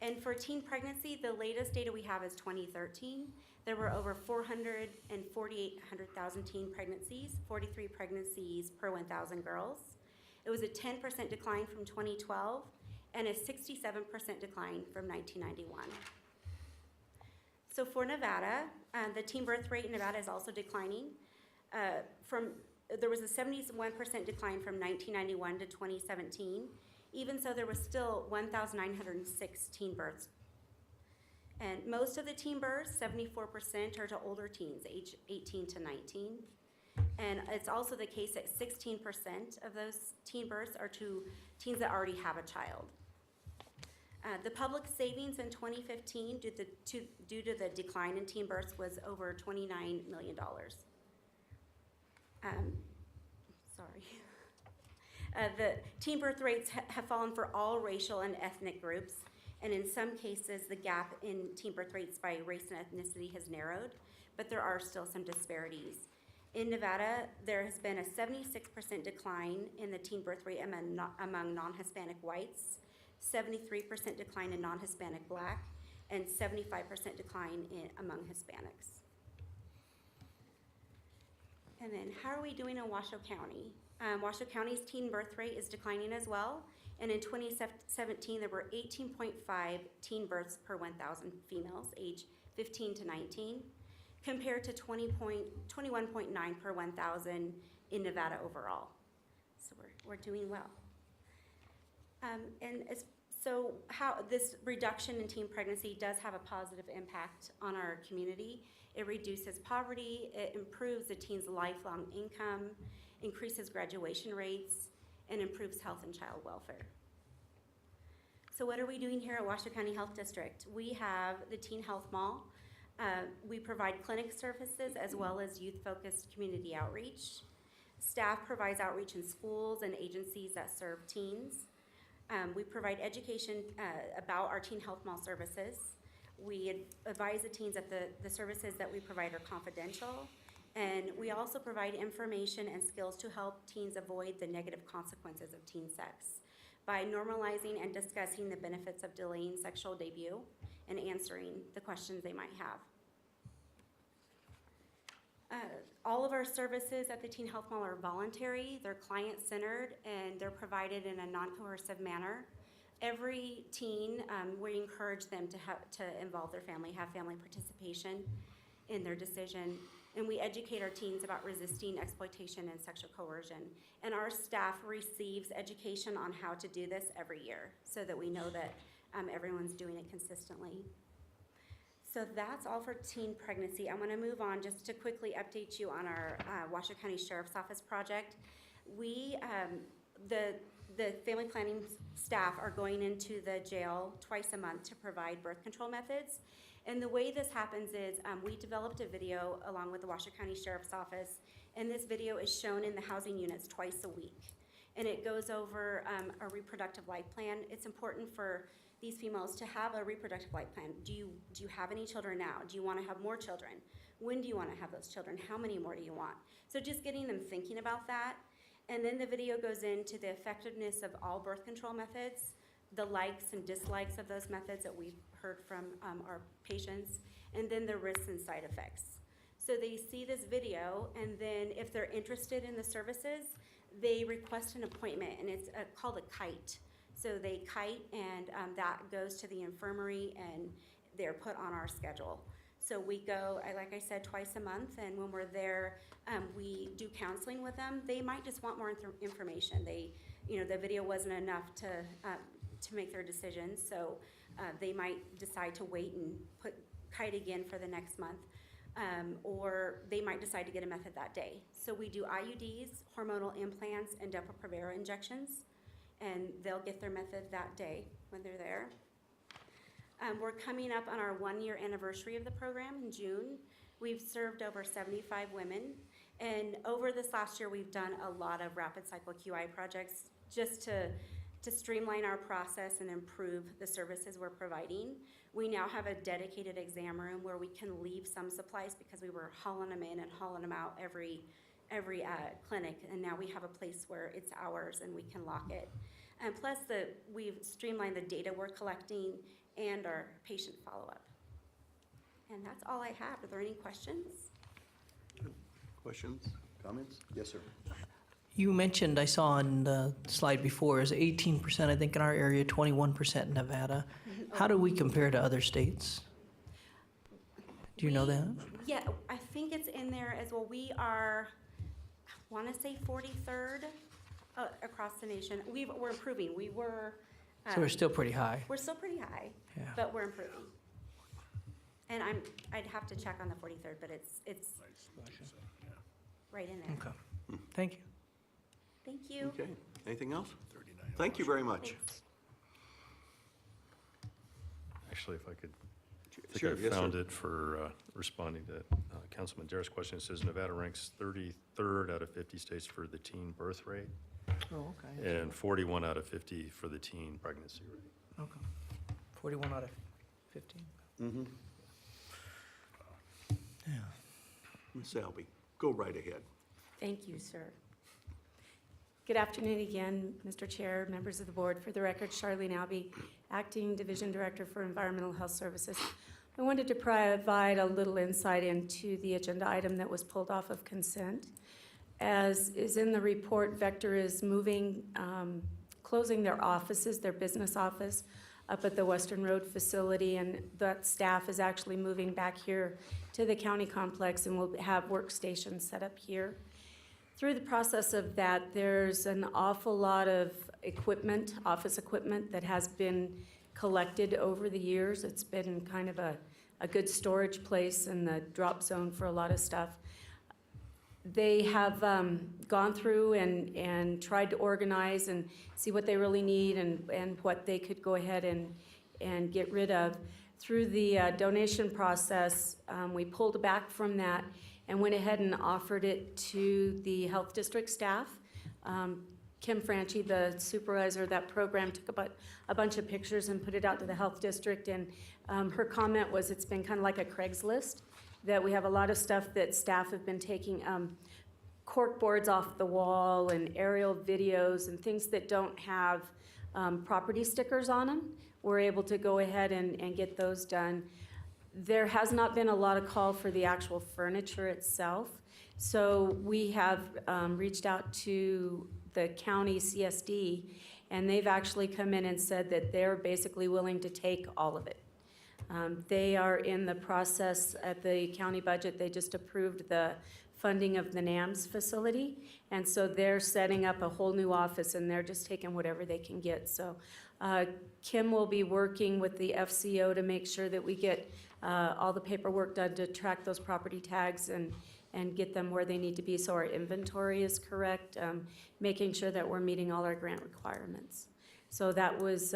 And for teen pregnancy, the latest data we have is 2013. There were over 448,000 teen pregnancies, 43 pregnancies per 1,000 girls. It was a 10% decline from 2012 and a 67% decline from 1991. So for Nevada, the teen birth rate in Nevada is also declining. There was a 71% decline from 1991 to 2017. Even so, there was still 1,906 teen births. And most of the teen births, 74%, are to older teens, age 18 to 19. And it's also the case that 16% of those teen births are to teens that already have a child. The public savings in 2015 due to the decline in teen births was over $29 million. Sorry. The teen birth rates have fallen for all racial and ethnic groups, and in some cases, the gap in teen birth rates by race and ethnicity has narrowed, but there are still some disparities. In Nevada, there has been a 76% decline in the teen birth rate among non-Hispanic whites, 73% decline in non-Hispanic Black, and 75% decline among Hispanics. And then how are we doing in Washoe County? Washoe County's teen birth rate is declining as well, and in 2017 there were 18.5 teen births per 1,000 females age 15 to 19, compared to 21.9 per 1,000 in Nevada overall. So we're doing well. So how this reduction in teen pregnancy does have a positive impact on our community. It reduces poverty, it improves the teen's lifelong income, increases graduation rates, and improves health and child welfare. So what are we doing here at Washoe County Health District? We have the Teen Health Mall. We provide clinic services as well as youth-focused community outreach. Staff provides outreach in schools and agencies that serve teens. We provide education about our Teen Health Mall services. We advise the teens that the services that we provide are confidential. And we also provide information and skills to help teens avoid the negative consequences of teen sex by normalizing and discussing the benefits of delaying sexual debut and answering the questions they might have. All of our services at the Teen Health Mall are voluntary, they're client-centered, and they're provided in a non-coercive manner. Every teen, we encourage them to involve their family, have family participation in their decision, and we educate our teens about resisting exploitation and sexual coercion. And our staff receives education on how to do this every year so that we know that everyone's doing it consistently. So that's all for teen pregnancy. I'm gonna move on just to quickly update you on our Washoe County Sheriff's Office project. We, the family planning staff are going into the jail twice a month to provide birth control methods. And the way this happens is we developed a video along with the Washoe County Sheriff's Office, And this video is shown in the housing units twice a week. And it goes over a reproductive life plan. It's important for these females to have a reproductive life plan. Do you have any children now? Do you want to have more children? When do you want to have those children? How many more do you want? So just getting them thinking about that. And then the video goes into the effectiveness of all birth control methods, the likes and dislikes of those methods that we've heard from our patients, and then the risks and side effects. So they see this video, and then if they're interested in the services, they request an appointment, and it's called a kite. So they kite, and that goes to the infirmary, and they're put on our schedule. So we go, like I said, twice a month, and when we're there, we do counseling with them. They might just want more information. The video wasn't enough to make their decisions, so they might decide to wait and kite again for the next month. Or they might decide to get a method that day. So we do IUDs, hormonal implants, and Depo-Provera injections, and they'll get their method that day when they're there. We're coming up on our 1-year anniversary of the program in June. We've served over 75 women, and over this last year, we've done a lot of rapid cycle QI projects just to streamline our process and improve the services we're providing. We now have a dedicated exam room where we can leave some supplies because we were hauling them in and hauling them out every clinic, and now we have a place where it's ours and we can lock it. And plus, we've streamlined the data we're collecting and our patient follow-up. And that's all I have. Are there any questions? Questions, comments? Yes, sir. You mentioned, I saw on the slide before, is 18%, I think, in our area, 21% in Nevada. How do we compare to other states? Do you know that? Yeah, I think it's in there as well. We are, I want to say 43rd across the nation. We're improving. We were. So we're still pretty high. We're still pretty high, Yeah. but we're improving. And I'd have to check on the 43rd, but it's right in there. Okay. Thank you. Thank you. Okay, anything else? Thank you very much. Thanks. Actually, if I could, I Sure, think yes, I found sir. it for responding to Councilman Dara's question. It says Nevada ranks 33rd out of 50 states for the teen birth rate Oh, okay. and 41 out of 50 for the teen pregnancy rate. Okay. 41 out of 15. Mm-hmm. Yeah. Ms. Selby, go right ahead. Thank you, sir. Good afternoon again, Mr. Chair, members of the board. For the record, Charlene Albee, Acting Division Director for Environmental Health Services. I wanted to provide a little insight into the agenda item that was pulled off of consent. As is in the report, Vector is moving, closing their offices, their business office up at the Western Road facility, and that staff is actually moving back here to the county complex, and we'll have workstations set up here. Through the process of that, there's an awful lot of equipment, office equipment, that has been collected over the years. It's been kind of a good storage place and the drop zone for a lot of stuff. They have gone through and tried to organize and see what they really need and what they could go ahead and get rid of. Through the donation process, we pulled back from that and went ahead and offered it to the health district staff. Kim Franchi, the supervisor of that program, took about a bunch of pictures and put it out to the health district, and her comment was it's been kind of like a Craigslist, that we have a lot of stuff that staff have been taking cork boards off the wall and aerial videos and things that don't have property stickers on them. We're able to go ahead and get those done. There has not been a lot of call for the actual furniture itself. So we have reached out to the county CSD, and they've actually come in and said that they're basically willing to take all of it. They are in the process at the county budget. They just approved the funding of the NAMS facility, and so they're setting up a whole new office, and they're just taking whatever they can get. So Kim will be working with the FCO to make sure that we get all the paperwork done to track those property tags and get them where they need to be so our inventory is correct, making sure that we're meeting all our grant requirements. So that was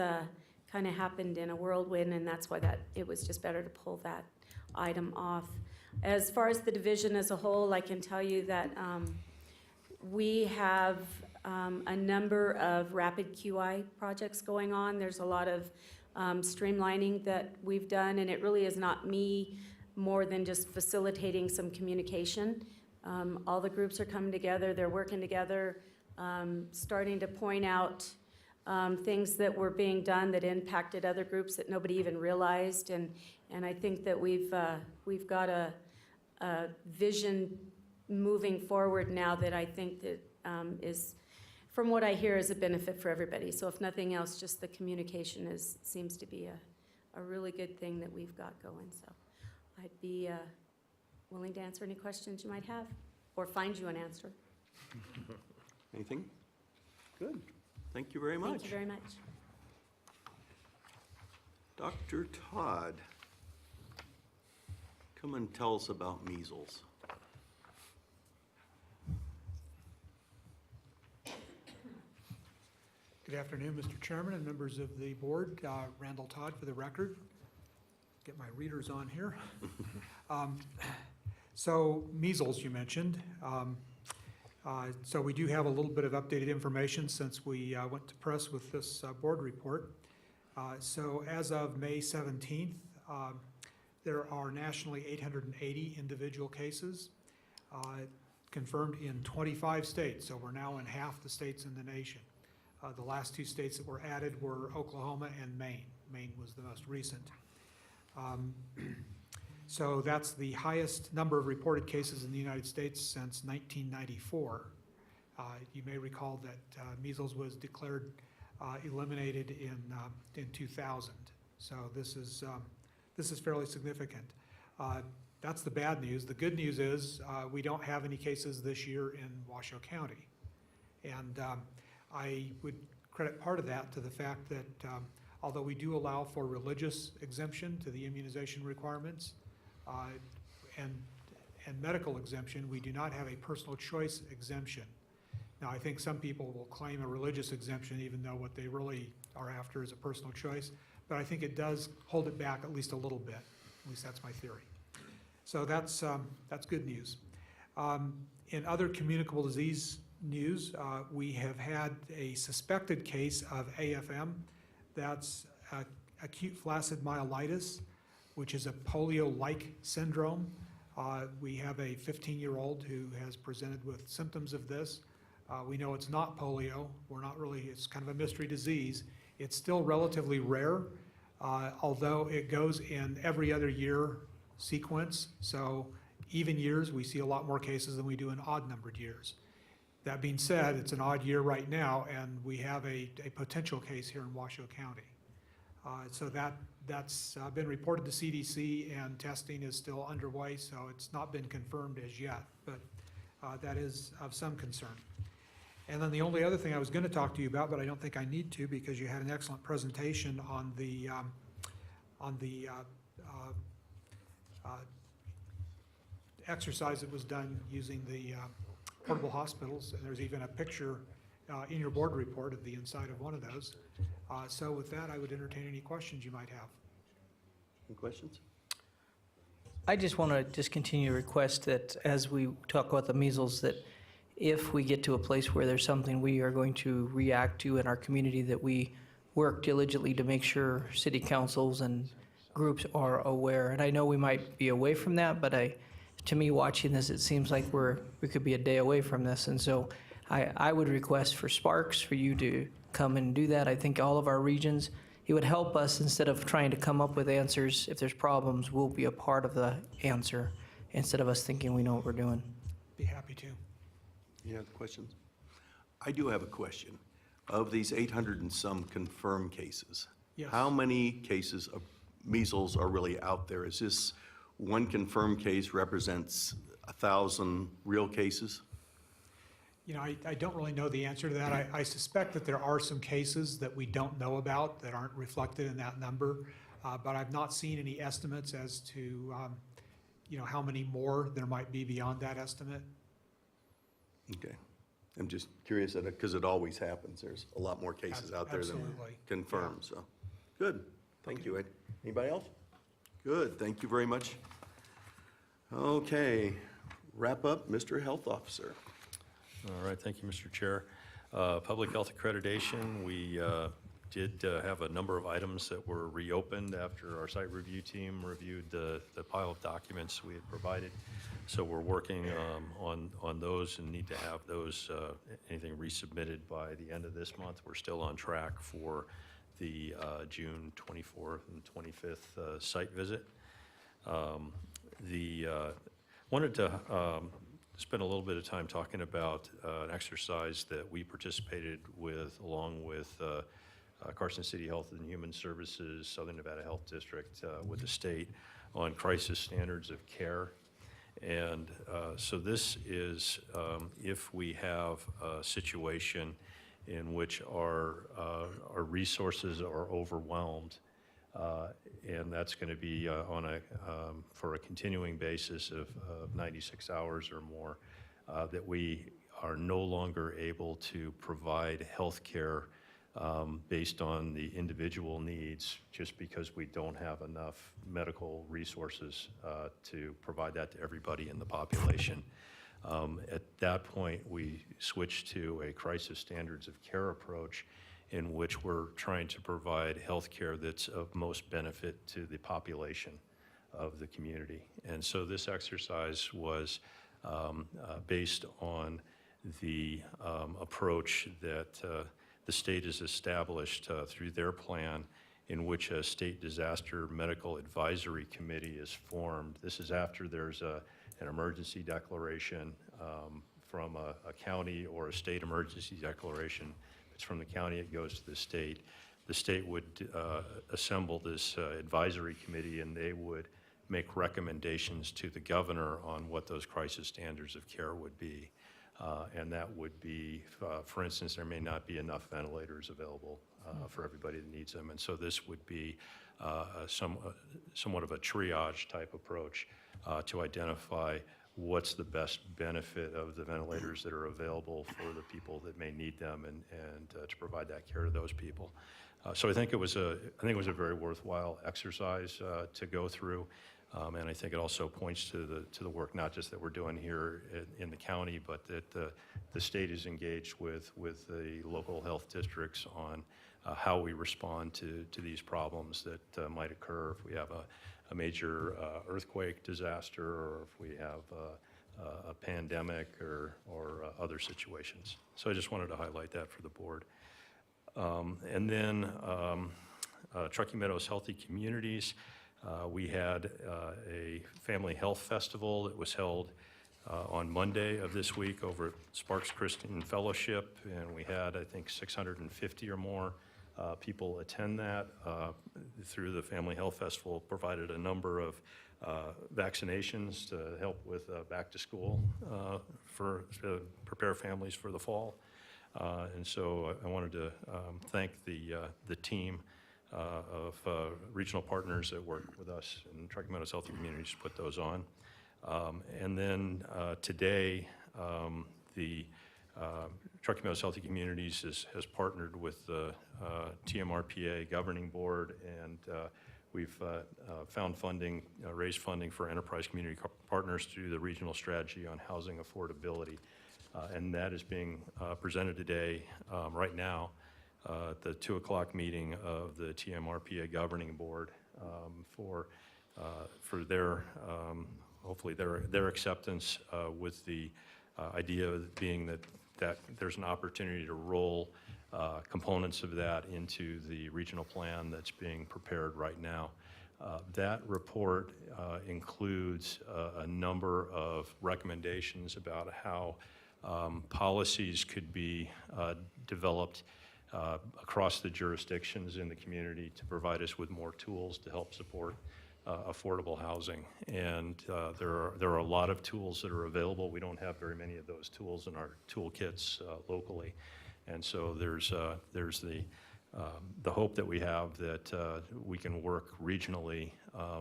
kind of happened in a whirlwind, and that's why it was just better to pull that item off. As far as the division as a whole, I can tell you that we have a number of rapid QI projects going on. There's a lot of streamlining that we've done, and it really is not me more than just facilitating some communication. All the groups are coming together, they're working together, starting to point out things that were being done that impacted other groups that nobody even realized. And I think that we've got a vision moving forward now that I think that is, from what I hear, is a benefit for everybody. So if nothing else, just the communication seems to be a really good thing that we've got going. So I'd be willing to answer any questions you might have or find you an answer. Anything? Good. Thank you very much. Thank you very much. Dr. Todd, come and tell us about measles. Good afternoon, Mr. Chairman and members of the board. Randall Todd for the record. Get my readers on here. So measles you mentioned. So we do have a little bit of updated information since we went to press with this board report. So as of May 17th, there are nationally 880 individual cases confirmed in 25 states. So we're now in half the states in the nation. The last two states that were added were Oklahoma and Maine. Maine was the most recent. So that's the highest number of reported cases in the United States since 1994. You may recall that measles was declared eliminated in 2000. So this is fairly significant. That's the bad news. The good news is we don't have any cases this year in Washoe County. And I would credit part of that to the fact that although we do allow for religious exemption to the immunization requirements and medical exemption, we do not have a personal choice exemption. Now, I think some people will claim a religious exemption even though what they really are after is a personal choice, but I think it does hold it back at least a little bit. At least that's my theory. So that's good news. In other communicable disease news, we have had a suspected case of AFM. That's acute flaccid myelitis, which is a polio-like syndrome. We have a 15-year-old who has presented with symptoms of this. We know it's not polio. It's kind of a mystery disease. It's still relatively rare, although it goes in every other year sequence. So even years, we see a lot more cases than we do in odd-numbered years. That being said, it's an odd year right now, and we have a potential case here in Washoe County. So that's been reported to CDC, and testing is still underway, so it's not been confirmed as yet, but that is of some concern. And then the only other thing I was going to talk to you about, but I don't think I need to because you had an excellent presentation on the exercise that was done using the portable hospitals, and there's even a picture in your board report of the inside of one of those. So with that, I would entertain any questions you might have. Any questions? I just want to continue to request that as we talk about the measles, that if we get to a place where there's something we are going to react to in our community, that we work diligently to make sure city councils and groups are aware. And I know we might be away from that, but to me, watching this, it seems like we could be a day away from this. And so I would request for Sparks for you to come and do that. I think all of our regions, it would help us instead of trying to come up with answers. If there's problems, we'll be a part of the answer instead of us thinking we know what we're doing. Be happy to. Any other questions? I do have a question. Of these 800 and some confirmed cases, Yes. how many cases of measles are really out there? Is this one confirmed case represents 1,000 real cases? You know, I don't really know the answer to that. I suspect that there are some cases that we don't know about that aren't reflected in that number, but I've not seen any estimates as to, how many more there might be beyond that estimate. Okay. I'm just curious, because it always happens. There's a lot more cases out there than Absolutely. confirmed, so. Good. Thank you, Ed. Anybody else? Good. Thank you very much. Okay, wrap up, Mr. Health Officer. All right, thank you, Mr. Chair. Public health accreditation, we did have a number of items that were reopened after our site review team reviewed the pile of documents we had provided. So we're working on those and need to have those, anything resubmitted by the end of this month. We're still on track for the June 24th and 25th site visit. Wanted to spend a little bit of time talking about an exercise that we participated with along with Carson City Health and Human Services, Southern Nevada Health District with the state on crisis standards of care. And so this is if we have a situation in which our resources are overwhelmed, and that's going to be on for a continuing basis of 96 hours or more, that we are no longer able to provide health care based on the individual needs just because we don't have enough medical resources to provide that to everybody in the population. At that point, we switched to a crisis standards of care approach in which we're trying to provide health care that's of most benefit to the population of the community. And so this exercise was based on the approach that the state has established through their plan, in which a state disaster medical advisory committee is formed. This is after there's an emergency declaration from a county or a state emergency declaration. If it's from the county, it goes to the state. The state would assemble this advisory committee, and they would make recommendations to the governor on what those crisis standards of care would be. And that would be, for instance, there may not be enough ventilators available for everybody that needs them. And so this would be somewhat of a triage type approach to identify what's the best benefit of the ventilators that are available for the people that may need them, and to provide that care to those people. So I think it was a very worthwhile exercise to go through. And I think it also points to the work not just that we're doing here in the county, but that the state is engaged with the local health districts on how we respond to these problems that might occur if we have a major earthquake disaster, or if we have a pandemic or other situations. So I just wanted to highlight that for the board. And then Truckee Meadows Healthy Communities. We had a family health festival that was held on Monday of this week over at Sparks Christian Fellowship, and we had, I think, 650 or more people attend that. Through the Family Health Festival, provided a number of vaccinations to help with back to school to prepare families for the fall. And so I wanted to thank the team of regional partners that work with us in Truckee Meadows Healthy Communities to put those on. And then today, the Truckee Meadows Healthy Communities has partnered with the TMRPA Governing Board, and we've found funding, raised funding for enterprise community partners through the regional strategy on housing affordability. And that is being presented today, right now, at the 2 o'clock meeting of the TMRPA Governing Board for their, hopefully their acceptance with the idea being that there's an opportunity to roll components of that into the regional plan that's being prepared right now. That report includes a number of recommendations about how policies could be developed across the jurisdictions in the community to provide us with more tools to help support affordable housing. And there are a lot of tools that are available. We don't have very many of those tools in our toolkits locally. And so there's the hope that we have that we can work regionally,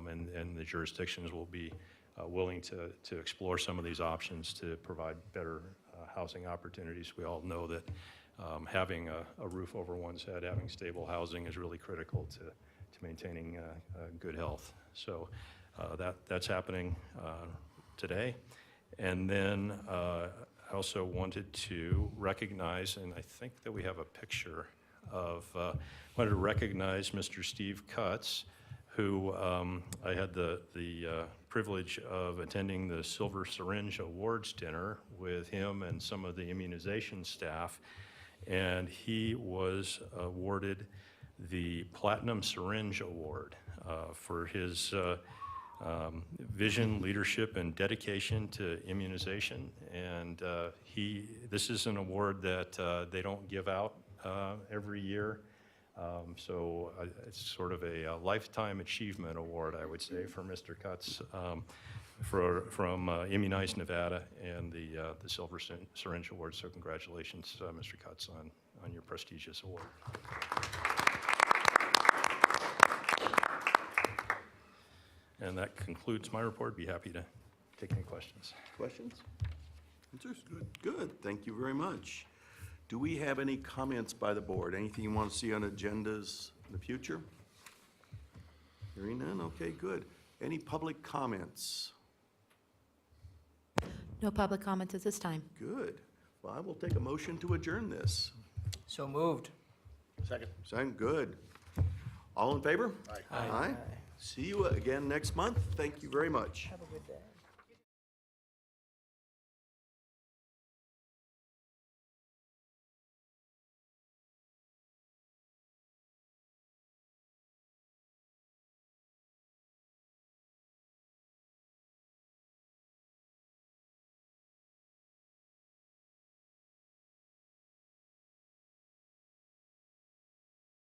and the jurisdictions will be willing to explore some of these options to provide better housing opportunities. We all know that having a roof over one's head, having stable housing is really critical to maintaining good health. So that's happening today. And then I also wanted to recognize, and I think that we have a picture of, wanted to recognize Mr. Steve Cutts, who I had the privilege of attending the Silver Syringe Awards dinner with him and some of the immunization staff. And he was awarded the Platinum Syringe Award for his vision, leadership, and dedication to immunization. And this is an award that they don't give out every year. So it's sort of a lifetime achievement award, I would say, for Mr. Cutts from Immunize Nevada and the Silver Syringe Award. So congratulations, Mr. Cutts, on your prestigious award. And that concludes my report. Be happy to take any questions. Questions? Answers? Good, thank you very much. Do we have any comments by the board? Anything you want to see on agendas in the future? Hearing none, okay, good. Any public comments? No public comments at this time. Good. Well, I will take a motion to adjourn this. So moved. Second. Sound good. All in favor? Aye. Aye. See you again next month. Thank you very much. Have a good day.